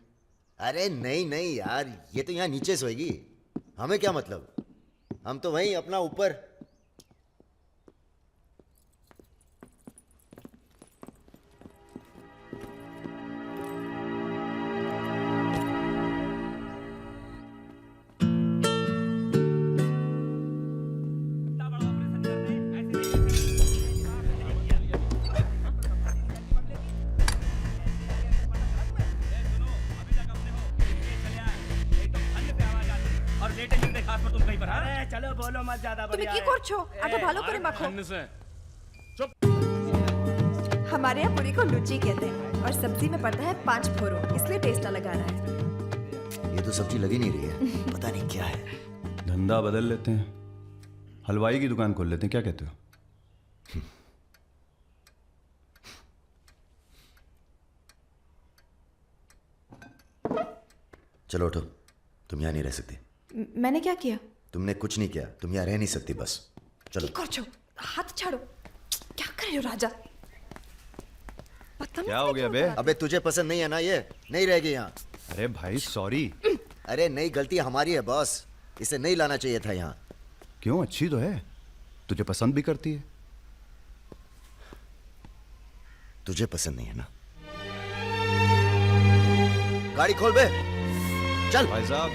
Speaker 8: अरे नहीं नहीं यार, ये तो यहाँ नीचे सोएगी, हमें क्या मतलब। हम तो वहीं अपना ऊपर।
Speaker 4: चलो बोलो मत ज्यादा।
Speaker 7: তুমি কি করছো? আটা ভালো করে মাখো। हमारे यहाँ पूरी को लुची कहते हैं और सब्जी में पड़ता है 5 फोरो, इसलिए टेस्ट अलग आ रहा है।
Speaker 8: ये तो सब्जी लगी नहीं रही है, पता नहीं क्या है।
Speaker 17: धंधा बदल लेते हैं, हलवाई की दुकान खोल लेते हैं, क्या कहते हो?
Speaker 8: चलो उठो, तुम यहाँ नहीं रह सकती।
Speaker 7: मैंने क्या किया?
Speaker 8: तुमने कुछ नहीं किया, तुम यहाँ रह नहीं सकती, बस चलो।
Speaker 7: কি করছো? हाथ छाड़ो। क्या कर रहे हो राजा?
Speaker 17: क्या हो गया बे?
Speaker 8: अबे तुझे पसंद नहीं है ना, ये नहीं रहेगी यहाँ।
Speaker 17: अरे भाई सॉरी।
Speaker 8: अरे नहीं, गलती हमारी है बॉस, इसे नहीं लाना चाहिए था यहाँ।
Speaker 17: क्यों, अच्छी तो है, तुझे पसंद भी करती है।
Speaker 8: तुझे पसंद नहीं है ना? गाड़ी खोल बे, चल।
Speaker 17: भाई साहब,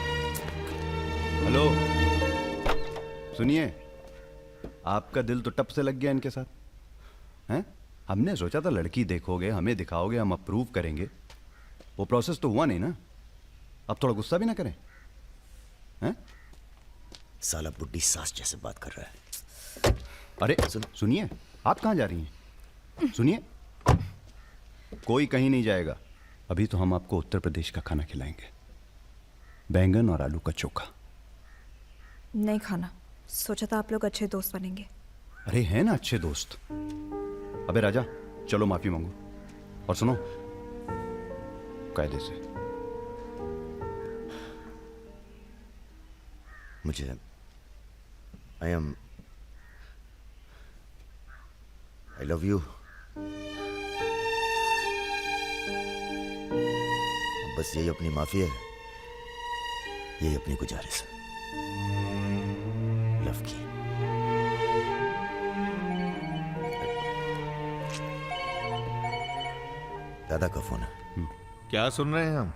Speaker 17: हेलो, सुनिए, आपका दिल तो टप से लग गया इनके साथ, हैं? हमने सोचा था लड़की देखोगे, हमें दिखाओगे, हम अप्रूव करेंगे। वो प्रोसेस तो हुआ नहीं ना। अब थोड़ा गुस्सा भी ना करें, हैं?
Speaker 8: साला बुड्ढी सास जैसे बात कर रहा है।
Speaker 17: अरे सुनिए, आप कहाँ जा रही हैं? सुनिए, कोई कहीं नहीं जाएगा। अभी तो हम आपको उत्तर प्रदेश का खाना खिलाएंगे, बैंगन और आलू का चोखा।
Speaker 7: नहीं खाना, सोचा था आप लोग अच्छे दोस्त बनेंगे।
Speaker 17: अरे हैं ना अच्छे दोस्त। अबे राजा, चलो माफी मांगो। और सुनो, कायदे से।
Speaker 8: मुझे I love you। बस यही अपनी माफी है, यही अपनी गुजारिश है। लव की। दादा का फोन है।
Speaker 1: क्या सुन रहे हैं हम?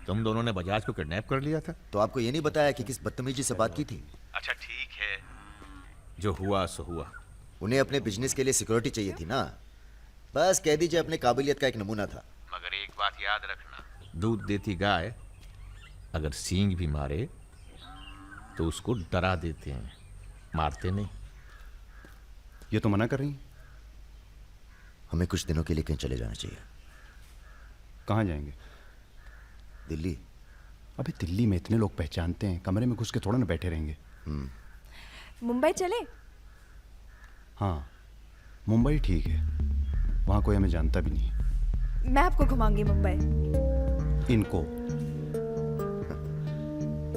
Speaker 1: तुम दोनों ने बजाज को किडनैप कर लिया था?
Speaker 8: तो आपको ये नहीं बताया कि किस बदतमीजी से बात की थी?
Speaker 1: अच्छा ठीक है, जो हुआ सो हुआ।
Speaker 8: उन्हें अपने बिजनेस के लिए सिक्योरिटी चाहिए थी ना, बस कह दीजिए अपने काबिलियत का एक नमूना था।
Speaker 1: मगर एक बात याद रखना, दूध देती गाय अगर सींग भी मारे तो उसको डरा देते हैं, मारते नहीं।
Speaker 17: ये तो मना कर रही हैं।
Speaker 8: हमें कुछ दिनों के लिए कहीं चले जाना चाहिए।
Speaker 17: कहाँ जाएंगे?
Speaker 8: दिल्ली।
Speaker 17: अबे दिल्ली में इतने लोग पहचानते हैं, कमरे में घुस के थोड़ा ना बैठे रहेंगे।
Speaker 7: मुंबई चले?
Speaker 17: हाँ, मुंबई ठीक है, वहाँ कोई हमें जानता भी नहीं है।
Speaker 7: मैं आपको घुमाऊंगी मुंबई।
Speaker 17: इनको?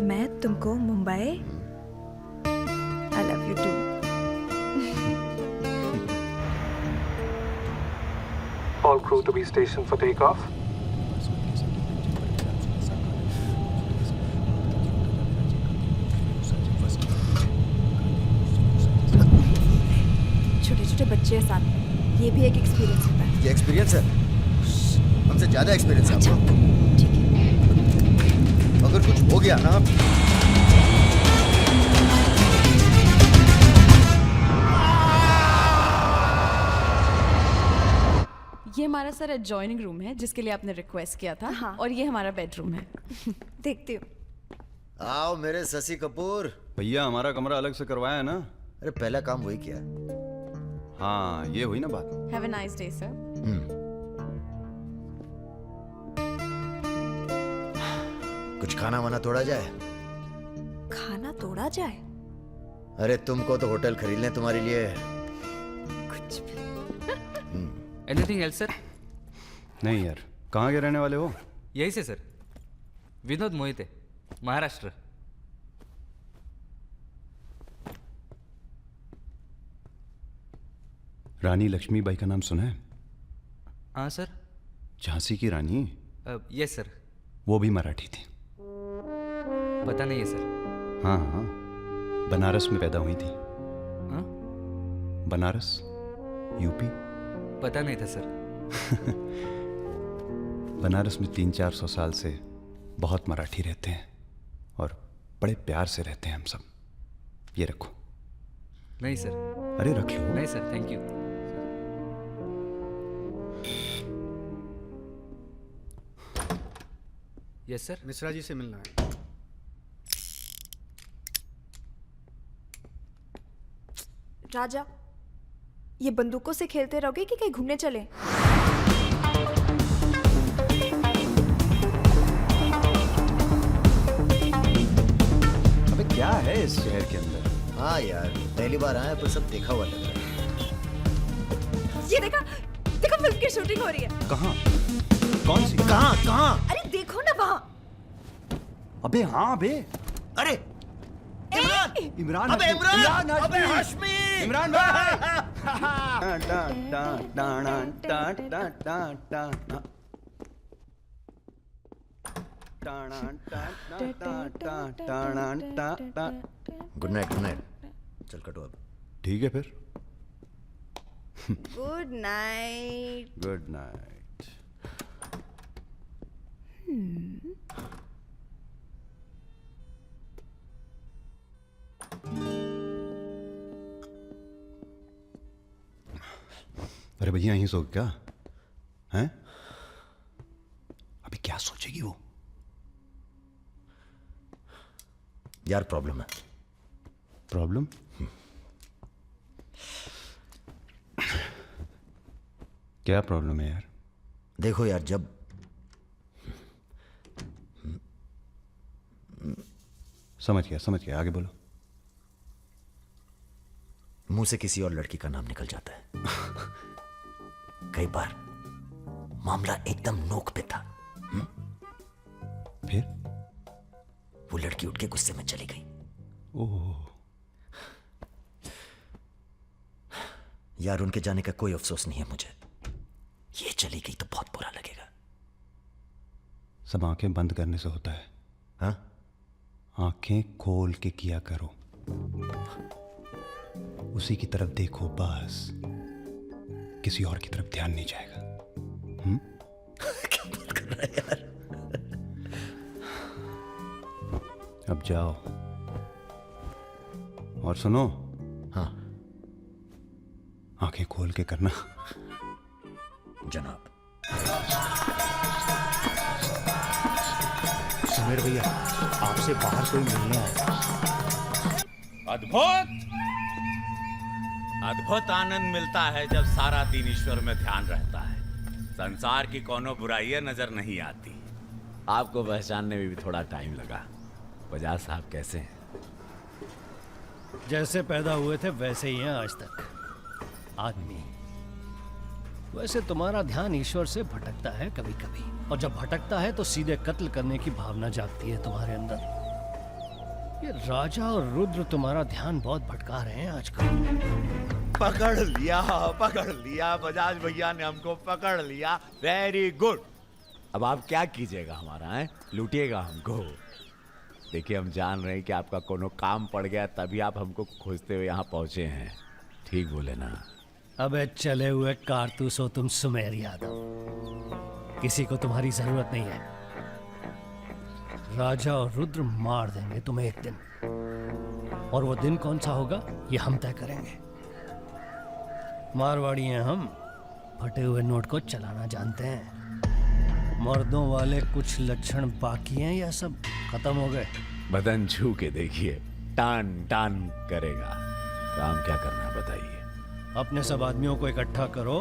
Speaker 7: मैं तुमको Mumbai. I love you too.
Speaker 12: All crew to be stationed for takeoff.
Speaker 7: छोटे छोटे बच्चे हैं साथ में, ये भी एक एक्सपीरियंस होता है।
Speaker 8: ये एक्सपीरियंस है? हमसे ज्यादा एक्सपीरियंस है आपको।
Speaker 7: ठीक है।
Speaker 8: अगर कुछ हो गया ना,
Speaker 15: ये हमारा सर एडजॉइनिंग रूम है जिसके लिए आपने रिक्वेस्ट किया था। हाँ। और ये हमारा बेडरूम है।
Speaker 7: देखती हूँ।
Speaker 8: आओ मेरे शशि कपूर।
Speaker 17: भैया हमारा कमरा अलग से करवाया है ना?
Speaker 8: अरे पहला काम वही किया।
Speaker 17: हाँ, ये हुई ना बात।
Speaker 15: Have a nice day sir.
Speaker 8: कुछ खाना वाना तोड़ा जाए?
Speaker 7: खाना तोड़ा जाए?
Speaker 8: अरे तुमको तो होटल खरीद लें तुम्हारे लिए।
Speaker 7: कुछ भी।
Speaker 16: Anything else sir?
Speaker 17: नहीं यार, कहाँ के रहने वाले हो?
Speaker 16: यही से सर, विनोद मोहिते, महाराष्ट्र।
Speaker 17: रानी लक्ष्मीबाई का नाम सुना है?
Speaker 16: हाँ सर।
Speaker 17: झांसी की रानी?
Speaker 16: Yes sir.
Speaker 17: वो भी मराठी थी।
Speaker 16: पता नहीं है सर।
Speaker 17: हाँ हाँ, बनारस में पैदा हुई थी।
Speaker 16: हाँ?
Speaker 17: बनारस, यूपी।
Speaker 16: पता नहीं था सर।
Speaker 17: बनारस में 300-400 साल से बहुत मराठी रहते हैं और बड़े प्यार से रहते हैं हम सब। ये रखो।
Speaker 16: नहीं सर।
Speaker 17: अरे रख लो।
Speaker 16: नहीं sir, thank you. Yes sir.
Speaker 6: Mishra ji से मिलना है।
Speaker 7: राजा, ये बंदूकों से खेलते रहोगे कि कहीं घूमने चले?
Speaker 17: अबे क्या है इस शहर के अंदर?
Speaker 8: हाँ यार, पहली बार आए पर सब देखा हुआ लग रहा है।
Speaker 7: ये देखा, देखो फिल्म की शूटिंग हो रही है।
Speaker 17: कहाँ? कौन सी?
Speaker 8: कहाँ?
Speaker 7: अरे देखो ना वहाँ।
Speaker 17: अबे हाँ बे।
Speaker 8: अरे
Speaker 17: इमरान
Speaker 8: अबे
Speaker 17: हाशमी।
Speaker 8: इमरान,
Speaker 17: हाशमी।
Speaker 8: अबे हाशमी।
Speaker 17: इमरान भाई।
Speaker 8: Good night, good night. चल कटो अब।
Speaker 17: ठीक है फिर।
Speaker 7: Good night.
Speaker 17: Good night. अरे भैया यहीं सो क्या हैं? अभी क्या सोचेगी वो?
Speaker 8: यार प्रॉब्लम है।
Speaker 17: प्रॉब्लम? क्या प्रॉब्लम है यार?
Speaker 8: देखो यार, जब
Speaker 17: समझ गया, आगे बोलो।
Speaker 8: मुंह से किसी और लड़की का नाम निकल जाता है। कई बार मामला एकदम नोक पे था।
Speaker 17: फिर
Speaker 8: वो लड़की उठ के गुस्से में चली गई।
Speaker 17: ओह
Speaker 8: यार, उनके जाने का कोई अफसोस नहीं है मुझे। ये चली गई तो बहुत बुरा लगेगा।
Speaker 17: सब आंखें बंद करने से होता है।
Speaker 8: हाँ?
Speaker 17: आंखें खोल के किया करो, उसी की तरफ देखो बस, किसी और की तरफ ध्यान नहीं जाएगा। अब जाओ और सुनो।
Speaker 8: हाँ
Speaker 17: आंखें खोल के करना।
Speaker 8: जनाब।
Speaker 5: सुमेर भैया, आपसे बाहर कोई मिलने आया।
Speaker 2: अद्भुत अद्भुत आनंद मिलता है जब सारा दिन ईश्वर में ध्यान रहता है। संसार की कोनो बुराइयां नजर नहीं आती। आपको पहचानने में भी थोड़ा टाइम लगा। बजाज साहब कैसे हैं?
Speaker 5: जैसे पैदा हुए थे वैसे ही हैं आज तक। आदमी। वैसे तुम्हारा ध्यान ईश्वर से भटकता है कभी कभी, और जब भटकता है तो सीधे कत्ल करने की भावना जागती है तुम्हारे अंदर। ये राजा और रुद्र तुम्हारा ध्यान बहुत भटका रहे हैं आजकल।
Speaker 2: पकड़ लिया बजाज भैया ने हमको पकड़ लिया। Very good. अब आप क्या कीजिएगा हमारा है? लूटिएगा हमको। देखिए हम जान रहे हैं कि आपका कोनो काम पड़ गया तभी आप हमको खोजते हुए यहाँ पहुंचे हैं। ठीक बोले ना?
Speaker 5: अबे चले हुए कारतूस हो तुम सुमेर यादव। किसी को तुम्हारी जरूरत नहीं है। राजा और रुद्र मार देंगे तुम्हें एक दिन, और वो दिन कौन सा होगा ये हम तय करेंगे। मारवाड़ी हैं हम, फटे हुए नोट को चलाना जानते हैं। मर्दों वाले कुछ लक्षण बाकी हैं या सब खत्म हो गए?
Speaker 2: बदन छू के देखिए, टान टान करेगा। काम क्या करना बताइए?
Speaker 5: अपने सब आदमियों को इकट्ठा करो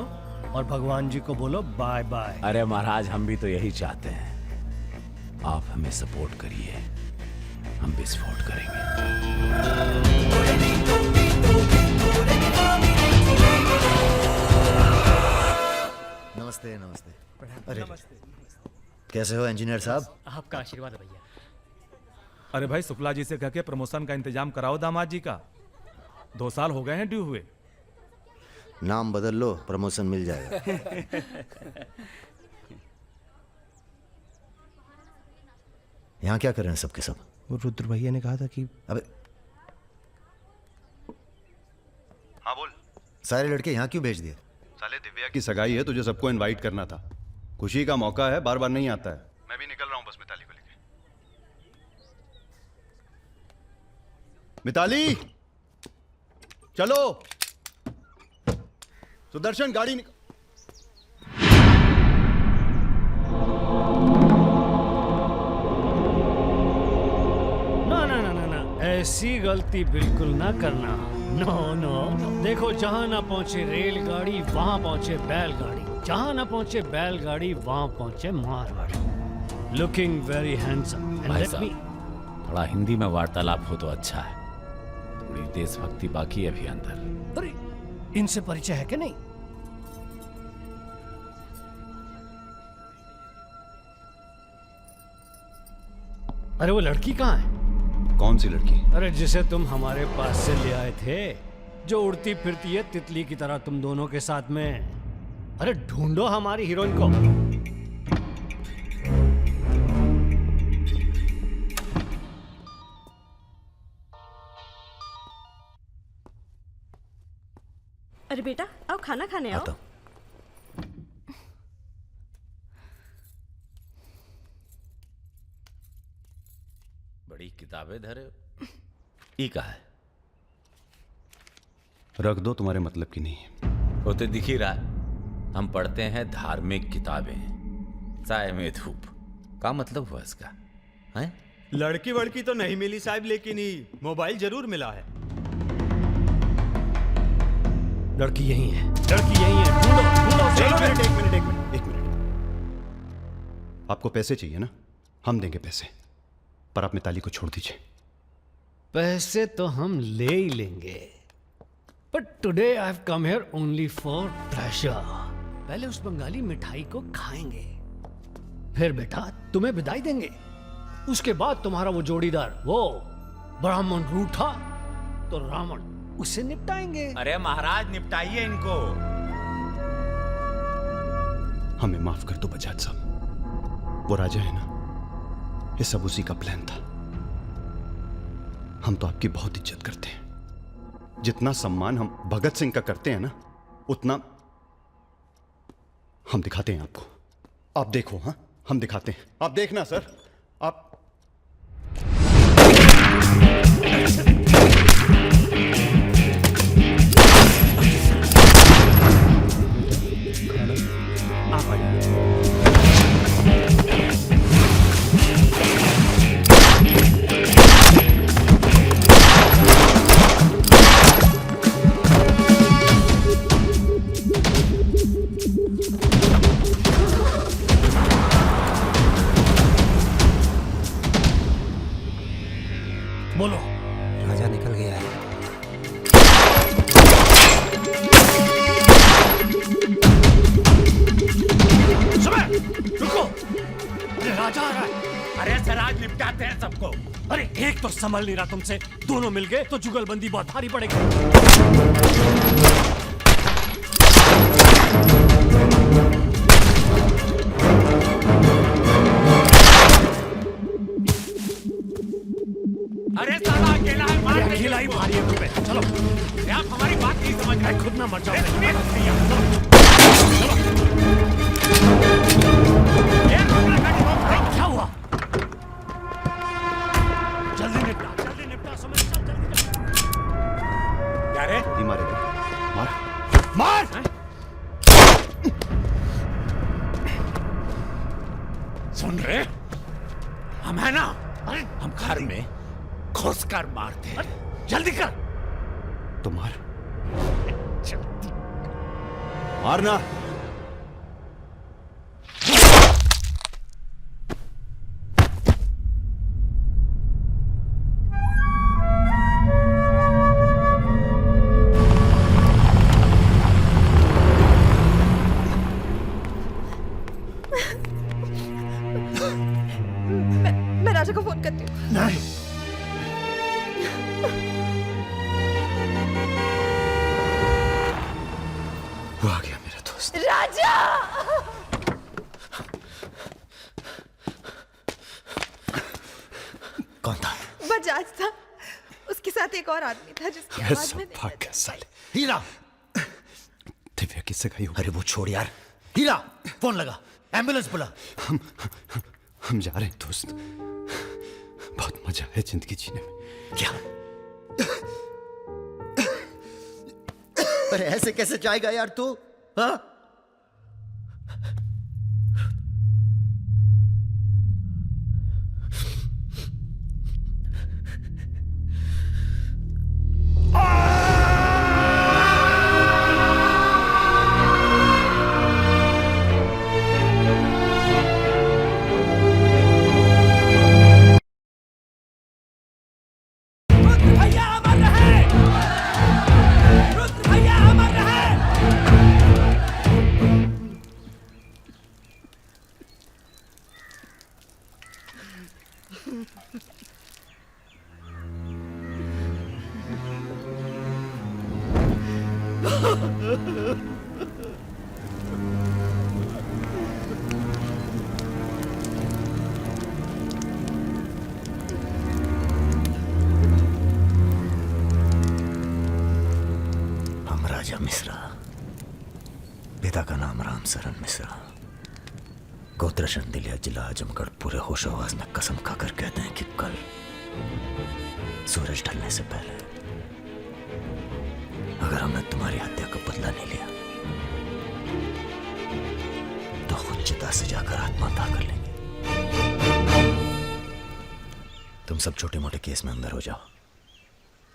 Speaker 5: और भगवान जी को बोलो बाय बाय।
Speaker 2: अरे महाराज, हम भी तो यही चाहते हैं। आप हमें सपोर्ट करिए, हम विस्फोट करेंगे।
Speaker 8: नमस्ते नमस्ते। अरे कैसे हो इंजीनियर साहब?
Speaker 3: आपका आशीर्वाद है भैया। अरे भाई, शुक्ला जी से कह के प्रमोशन का इंतजाम कराओ दामाद जी का। 2 साल हो गए हैं ड्यू हुए।
Speaker 8: नाम बदल लो, प्रमोशन मिल जाएगा। यहाँ क्या कर रहे हैं सबके सब?
Speaker 6: वो रुद्र भैया ने कहा था कि
Speaker 8: अबे
Speaker 17: हाँ बोल।
Speaker 8: सारे लड़के यहाँ क्यों भेज दिए?
Speaker 17: साले दिव्या की सगाई है, तुझे सबको इनवाइट करना था। खुशी का मौका है, बार बार नहीं आता है। मैं भी निकल रहा हूँ बस मिताली को लेके। मिताली चलो। सुदर्शन गाड़ी निकल।
Speaker 5: ना ना ना ना ना, ऐसी गलती बिल्कुल ना करना। नो नो, देखो जहां ना पहुंचे रेलगाड़ी वहां पहुंचे बैलगाड़ी, जहां ना पहुंचे बैलगाड़ी वहां पहुंचे मारवाड़ी। Looking very handsome.
Speaker 2: भाई साहब, थोड़ा हिंदी में वार्तालाप हो तो अच्छा है। थोड़ी देशभक्ति बाकी है अभी अंदर।
Speaker 5: अरे इनसे परिचय है कि नहीं? अरे वो लड़की कहाँ है?
Speaker 17: कौन सी लड़की?
Speaker 5: अरे जिसे तुम हमारे पास से ले आए थे, जो उड़ती फिरती है तितली की तरह तुम दोनों के साथ में। अरे ढूंढो हमारी हीरोइन को।
Speaker 19: अरे बेटा आओ खाना खाने आओ।
Speaker 2: बड़ी किताबें धरे ई का है?
Speaker 17: रख दो, तुम्हारे मतलब की नहीं है।
Speaker 2: वो तो दिख ही रहा है। हम पढ़ते हैं धार्मिक किताबें, चाय में धूप। क्या मतलब हुआ इसका? हैं?
Speaker 22: लड़की वड़की तो नहीं मिली साहब, लेकिन ही मोबाइल जरूर मिला है।
Speaker 5: लड़की यही है, लड़की यही है। ढूंढो ढूंढो।
Speaker 17: एक मिनट। आपको पैसे चाहिए ना? हम देंगे पैसे, पर आप मिताली को छोड़ दीजिए।
Speaker 5: पैसे तो हम ले ही लेंगे, but today I have come here only for pleasure. पहले उस बंगाली मिठाई को खाएंगे, फिर बेटा तुम्हें विदाई देंगे। उसके बाद तुम्हारा वो जोड़ीदार, वो ब्राह्मण रूठा तो रावण, उसे निपटाएंगे।
Speaker 2: अरे महाराज, निपटाइए इनको।
Speaker 17: हमें माफ कर दो बजाज साहब, वो राजा है ना, ये सब उसी का प्लान था। हम तो आपकी बहुत इज्जत करते हैं। जितना सम्मान हम भगत सिंह का करते हैं ना, उतना हम दिखाते हैं आपको। आप देखो, हाँ हम दिखाते हैं, आप देखना सर। आप
Speaker 5: बोलो।
Speaker 25: राजा निकल गया है।
Speaker 5: सुबह रुको, अरे राजा आ रहा है।
Speaker 4: अरे सर आज निपटाते हैं सबको।
Speaker 5: अरे एक तो संभल नहीं रहा तुमसे, दोनों मिल गए तो जुगलबंदी बहुत भारी पड़ेगी।
Speaker 4: अरे साला अकेला है, मार नहीं
Speaker 5: अकेला ही भारी है तुम पे। चलो
Speaker 4: आप हमारी बात नहीं समझ रहे।
Speaker 5: खुद ना मर जाओ। क्या हुआ? जल्दी निपटा समझ, चल जल्दी निपटा।
Speaker 4: क्या रे?
Speaker 17: ये मारेगा, मार
Speaker 4: मार। सुन रहे, हम है ना, हम घर में घुस कर मारते हैं। जल्दी कर।
Speaker 17: तो मार, मारना।
Speaker 7: मैं राजा को फोन करती हूँ।
Speaker 5: नहीं,
Speaker 8: वो आ गया मेरा दोस्त।
Speaker 7: राजा!
Speaker 8: कौन था?
Speaker 7: बजाज था, उसके साथ एक और आदमी था जिसकी आवाज में
Speaker 8: भाग गया साले।
Speaker 17: हीरा, दिव्या किससे गई हो?
Speaker 8: अरे वो छोड़ यार। हीरा, फोन लगा, एम्बुलेंस बुला।
Speaker 17: हम जा रहे हैं दोस्त, बहुत मजा है जिंदगी जीने में।
Speaker 8: क्या? अरे ऐसे कैसे जाएगा यार तू? हाँ? हम राजा मिश्रा, पिता का नाम राम सरन मिश्रा, गोत्रशन दिलिया जिला आजमगढ़ पूरे होश आवाज में कसम खाकर कहते हैं कि कल सूरज ढलने से पहले अगर हमने तुम्हारी हत्या का बदला नहीं लिया तो खुद चिता से जाकर आत्महत्या कर लेंगे। तुम सब छोटे मोटे केस में अंदर हो जाओ,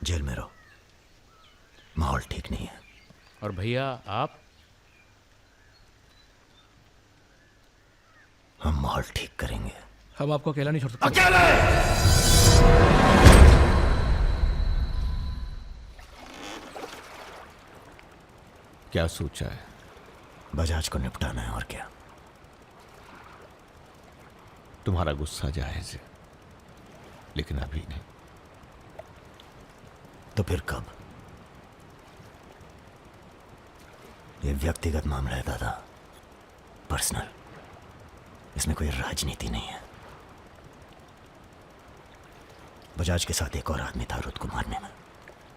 Speaker 8: जेल में रहो, माहौल ठीक नहीं है।
Speaker 20: और भैया आप?
Speaker 8: हम माहौल ठीक करेंगे।
Speaker 20: हम आपको अकेला नहीं छोड़ सकते।
Speaker 4: अकेले!
Speaker 1: क्या सोचा है?
Speaker 8: बजाज को निपटाना है और क्या।
Speaker 1: तुम्हारा गुस्सा जायज है, लेकिन अभी नहीं।
Speaker 8: तो फिर कब? ये व्यक्तिगत मामला है दादा, पर्सनल। इसमें कोई राजनीति नहीं है। बजाज के साथ एक और आदमी था रुद को मारने में,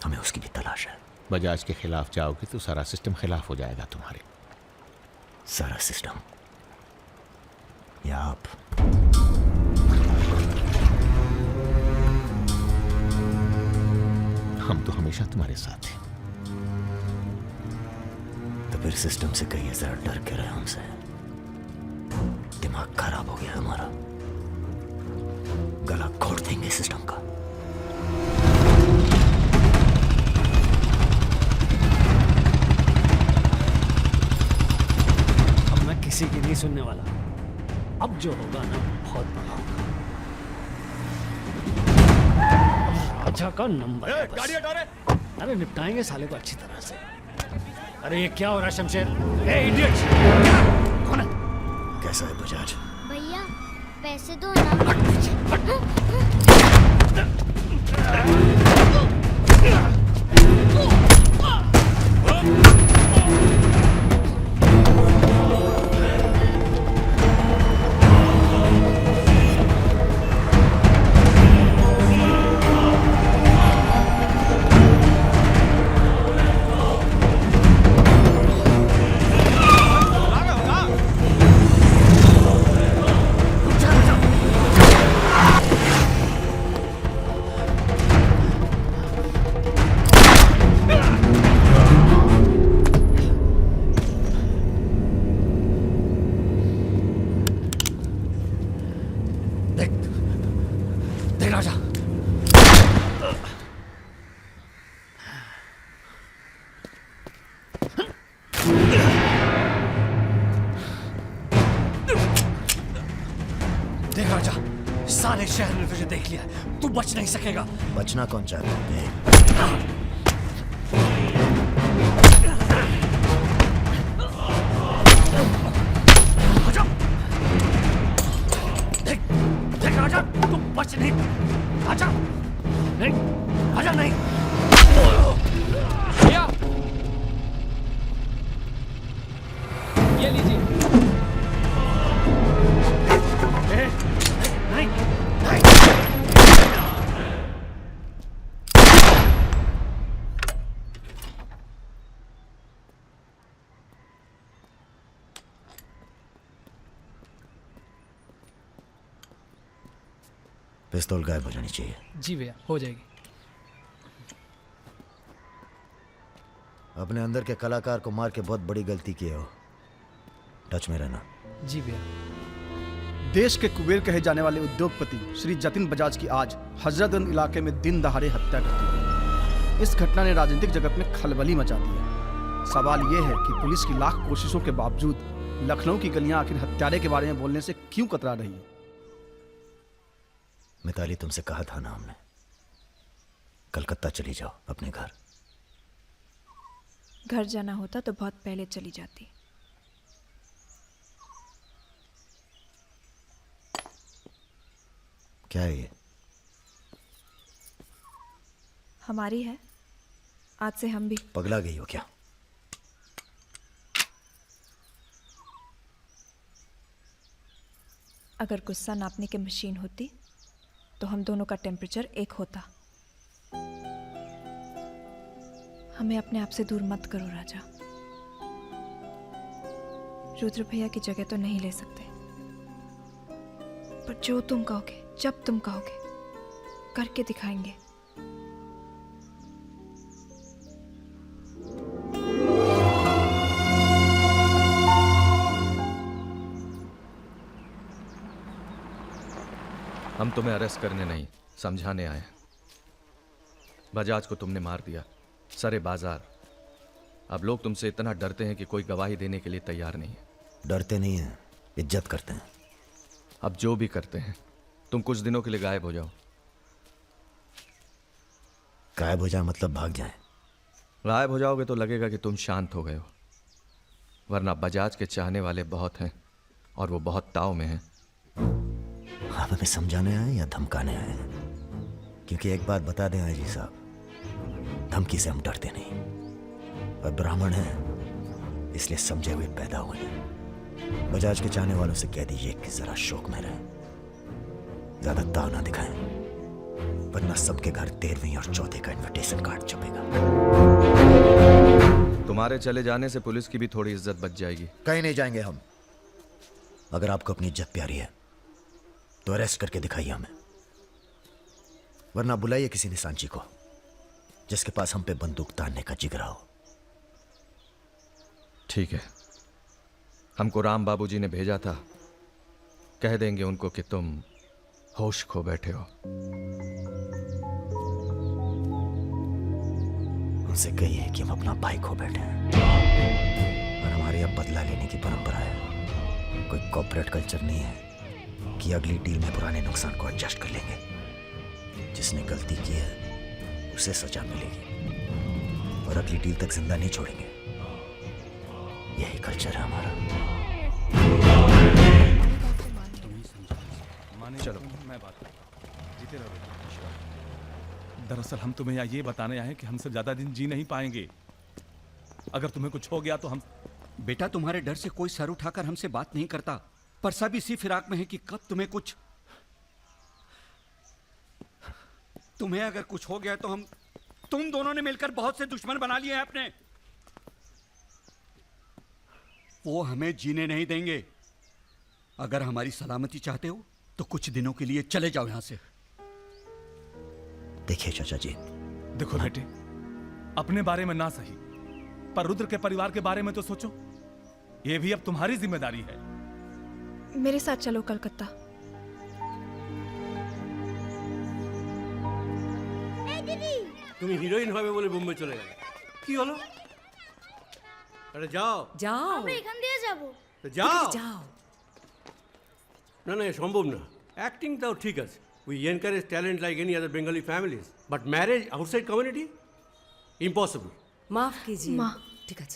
Speaker 8: हमें उसकी भी तलाश है।
Speaker 1: बजाज के खिलाफ जाओगे तो सारा सिस्टम खिलाफ हो जाएगा तुम्हारे।
Speaker 8: सारा सिस्टम? या आप?
Speaker 1: हम तो हमेशा तुम्हारे साथ हैं।
Speaker 8: तो फिर सिस्टम से कहिए जरा डर के रहे हमसे। दिमाग खराब हो गया हमारा, गला घोट देंगे सिस्टम का।
Speaker 5: अब मैं किसी की नहीं सुनने वाला। अब जो होगा ना बहुत बड़ा होगा। राजा का नंबर है बस।
Speaker 3: गाड़ी हटा रे।
Speaker 5: अरे निपटाएंगे साले को अच्छी तरह से। अरे ये क्या हो रहा है शमशेर? ए इडियट! कौन है?
Speaker 8: कैसा है बजाज?
Speaker 9: भैया पैसे दो ना।
Speaker 5: देख राजा, सारे शहर ने तुझे देख लिया, तू बच नहीं सकेगा।
Speaker 8: बचना कौन चाहता है?
Speaker 5: देख राजा, तू बच नहीं। आजा नहीं, आजा नहीं।
Speaker 13: भैया ये लीजिए।
Speaker 5: नहीं, नहीं।
Speaker 8: पिस्तौल गायब हो जानी चाहिए।
Speaker 13: जी भैया हो जाएगी।
Speaker 8: अपने अंदर के कलाकार को मार के बहुत बड़ी गलती की हो। टच में रहना।
Speaker 13: जी भैया।
Speaker 14: देश के कुबेर कहे जाने वाले उद्योगपति श्री जतिन बजाज की आज हजरतगंज इलाके में दिन दहाड़े हत्या कर दी। इस घटना ने राजनीतिक जगत में खलबली मचा दी है। सवाल यह है कि पुलिस की लाख कोशिशों के बावजूद लखनऊ की गलियां आखिर हत्यारे के बारे में बोलने से क्यों कतरा रही है?
Speaker 8: मिताली, तुमसे कहा था ना हमने, कलकत्ता चली जाओ अपने घर।
Speaker 7: घर जाना होता तो बहुत पहले चली जाती।
Speaker 8: क्या है ये?
Speaker 7: हमारी है, आज से हम भी।
Speaker 8: पगला गई हो क्या?
Speaker 7: अगर गुस्सा नापने की मशीन होती तो हम दोनों का टेम्परेचर एक होता। हमें अपने आप से दूर मत करो राजा। रुद्र भैया की जगह तो नहीं ले सकते, पर जो तुम कहोगे, जब तुम कहोगे, करके दिखाएंगे।
Speaker 10: हम तुम्हें अरेस्ट करने नहीं, समझाने आए हैं। बजाज को तुमने मार दिया, सरे बाजार। अब लोग तुमसे इतना डरते हैं कि कोई गवाही देने के लिए तैयार नहीं है।
Speaker 8: डरते नहीं हैं, इज्जत करते हैं।
Speaker 10: अब जो भी करते हैं, तुम कुछ दिनों के लिए गायब हो जाओ।
Speaker 8: गायब हो जाए मतलब भाग जाए?
Speaker 10: गायब हो जाओगे तो लगेगा कि तुम शांत हो गए हो, वरना बजाज के चाहने वाले बहुत हैं और वो बहुत ताव में हैं।
Speaker 8: आप हमें समझाने आए या धमकाने आए? क्योंकि एक बात बता दें आईजी साहब, धमकी से हम डरते नहीं। और ब्राह्मण हैं इसलिए समझे हुए पैदा हुए हैं। बजाज के चाहने वालों से कह दीजिए कि जरा शौक में रहें, ज्यादा ताव ना दिखाएं, वरना सबके घर 13वीं और 14 का इनविटेशन कार्ड छपेगा।
Speaker 10: तुम्हारे चले जाने से पुलिस की भी थोड़ी इज्जत बच जाएगी।
Speaker 8: कहीं नहीं जाएंगे हम। अगर आपको अपनी इज्जत प्यारी है तो अरेस्ट करके दिखाइए हमें, वरना बुलाइए किसी निशानची को जिसके पास हम पे बंदूक तानने का जिगरा हो।
Speaker 10: ठीक है, हमको राम बाबूजी ने भेजा था, कह देंगे उनको कि तुम होश खो बैठे हो।
Speaker 8: उनसे कहिए कि हम अपना भाई खो बैठे हैं और हमारे अब बदला लेने की परंपरा है। कोई कॉर्पोरेट कल्चर नहीं है कि अगली डील में पुराने नुकसान को एडजस्ट कर लेंगे। जिसने गलती की है उसे सजा मिलेगी और अगली डील तक जिंदा नहीं छोड़ेंगे। यही कल्चर है हमारा।
Speaker 3: चलो मैं बात करता हूं। जीते रहो। दरअसल हम तुम्हें यहाँ ये बताने आए हैं कि हमसे ज्यादा दिन जी नहीं पाएंगे। अगर तुम्हें कुछ हो गया तो हम।
Speaker 11: बेटा तुम्हारे डर से कोई सर उठाकर हमसे बात नहीं करता, पर सब इसी फिराक में है कि कब तुम्हें कुछ। तुम्हें अगर कुछ हो गया तो तुम दोनों ने मिलकर बहुत से दुश्मन बना लिए हैं अपने। वो हमें जीने नहीं देंगे। अगर हमारी सलामती चाहते हो तो कुछ दिनों के लिए चले जाओ यहां से।
Speaker 8: देखिए चाचा जी।
Speaker 3: देखो बेटे, अपने बारे में ना सही पर रुद्र के परिवार के बारे में तो सोचो। ये भी अब तुम्हारी जिम्मेदारी है।
Speaker 7: मेरे साथ चलो कलकत्ता।
Speaker 18: তুমি হিরোইন হবে বলে বোম্বে চলে গেলে, কি হলো? আরে যাও
Speaker 19: যাও, আমরা এখান দিয়ে যাব।
Speaker 18: তো যাও যাও। না না, সম্ভব না। অ্যাক্টিংটাও ঠিক আছে, we encourage talent like any other Bengali families, but marriage outside community impossible.
Speaker 19: माफ कीजिए। माँ ठीक है।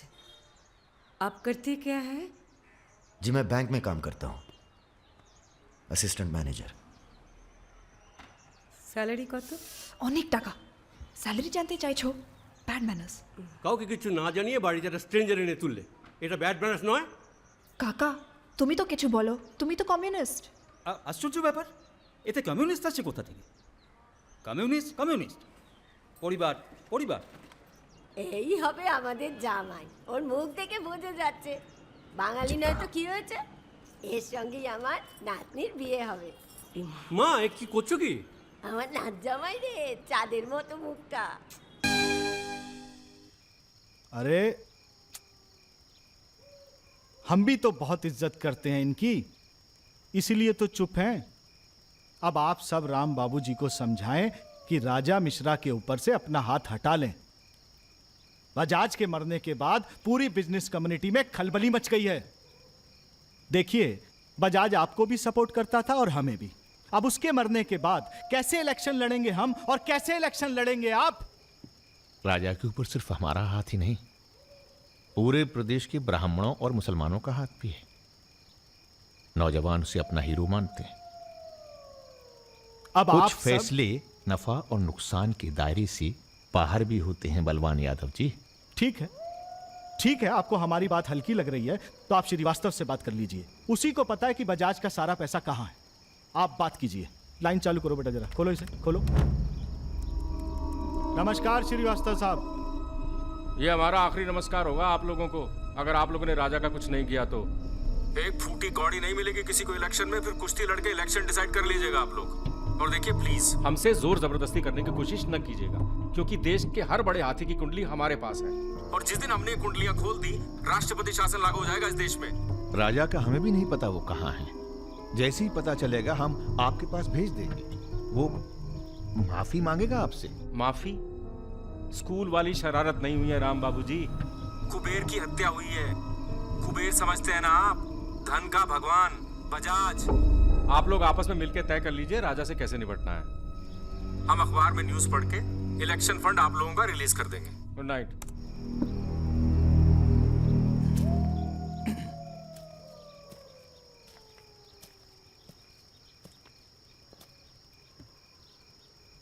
Speaker 19: आप करते क्या है?
Speaker 8: जी मैं बैंक में काम करता हूँ, असिस्टेंट मैनेजर।
Speaker 19: স্যালারি কত?
Speaker 7: অনেক টাকা। স্যালারি জানতে চাইছো? Bad manners.
Speaker 18: কাউকে কিছু না জানিয়ে বাড়িতে একটা স্ট্রেঞ্জার এনে তুললে, এটা ব্যাড ম্যানার্স নয়?
Speaker 7: কাকা তুমি তো কিছু বলো, তুমি তো কমিউনিস্ট।
Speaker 11: আশ্চর্য ব্যাপার, এতে কমিউনিস্ট আছে কোথা থেকে? কমিউনিস্ট কমিউনিস্ট, পরিবার পরিবার।
Speaker 19: এই হবে আমাদের জামাই, ওর মুখ দেখে বোঝা যাচ্ছে। বাঙালি নয় তো কি হয়েছে, এর সঙ্গেই আমার নাতনির বিয়ে হবে।
Speaker 18: মা এ কি করছো কি?
Speaker 19: আমার নাত জামাই রে, চাঁদের মতো মুখটা।
Speaker 6: अरे हम भी तो बहुत इज्जत करते हैं इनकी, इसीलिए तो चुप हैं। अब आप सब राम बाबूजी को समझाएं कि राजा मिश्रा के ऊपर से अपना हाथ हटा लें। बजाज के मरने के बाद पूरी बिजनेस कम्युनिटी में खलबली मच गई है। देखिए बजाज आपको भी सपोर्ट करता था और हमें भी। अब उसके मरने के बाद कैसे इलेक्शन लड़ेंगे हम और कैसे इलेक्शन लड़ेंगे आप?
Speaker 1: राजा के ऊपर सिर्फ हमारा हाथ ही नहीं, पूरे प्रदेश के ब्राह्मणों और मुसलमानों का हाथ भी है। नौजवान उसे अपना हीरो मानते हैं।
Speaker 6: अब
Speaker 1: कुछ
Speaker 6: आप
Speaker 1: फैसले नफा और नुकसान के दायरे से बाहर भी होते हैं बलवान यादव जी।
Speaker 6: ठीक है, ठीक है, आपको हमारी बात हल्की लग रही है तो आप श्रीवास्तव से बात कर लीजिए। उसी को पता है कि बजाज का सारा पैसा कहाँ है। आप बात कीजिए। लाइन चालू करो बेटा, जरा खोलो इसे, खोलो। नमस्कार श्रीवास्तव साहब।
Speaker 21: ये हमारा आखिरी नमस्कार होगा आप लोगों को, अगर आप लोगों ने राजा का कुछ नहीं किया तो। एक फूटी कौड़ी नहीं मिलेगी किसी को इलेक्शन में, फिर कुश्ती लड़के इलेक्शन डिसाइड कर लीजिएगा आप लोग। और देखिए प्लीज हमसे जोर जबरदस्ती करने की कोशिश न कीजिएगा, क्योंकि देश के हर बड़े हाथी की कुंडली हमारे पास है, और जिस दिन हमने कुंडलियां खोल दी राष्ट्रपति शासन लागू हो जाएगा इस देश में।
Speaker 1: राजा का हमें भी नहीं पता वो कहाँ है। जैसे ही पता चलेगा हम आपके पास भेज देंगे। वो माफी मांगेगा आपसे।
Speaker 21: माफी? स्कूल वाली शरारत नहीं हुई है राम बाबूजी, कुबेर की हत्या हुई है। कुबेर समझते हैं ना आप, धन का भगवान बजाज। आप लोग आपस में मिलकर तय कर लीजिए राजा से कैसे निपटना है। हम अखबार में न्यूज पढ़ के इलेक्शन फंड आप लोगों का रिलीज कर देंगे। Good night.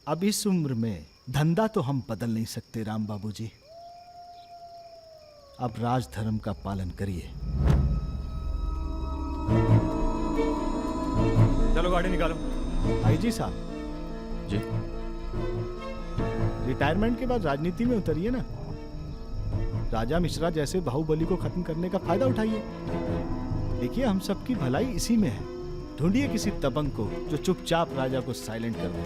Speaker 6: अब इस उम्र में धंधा तो हम बदल नहीं सकते राम बाबूजी। अब राजधर्म का पालन करिए। चलो गाड़ी निकालो। आईजी साहब
Speaker 1: जी,
Speaker 6: रिटायरमेंट के बाद राजनीति में उतरिए ना। राजा मिश्रा जैसे बाहुबली को खत्म करने का फायदा उठाइए। देखिए हम सबकी भलाई इसी में है। ढूंढिए किसी दबंग को जो चुपचाप राजा को साइलेंट कर दे।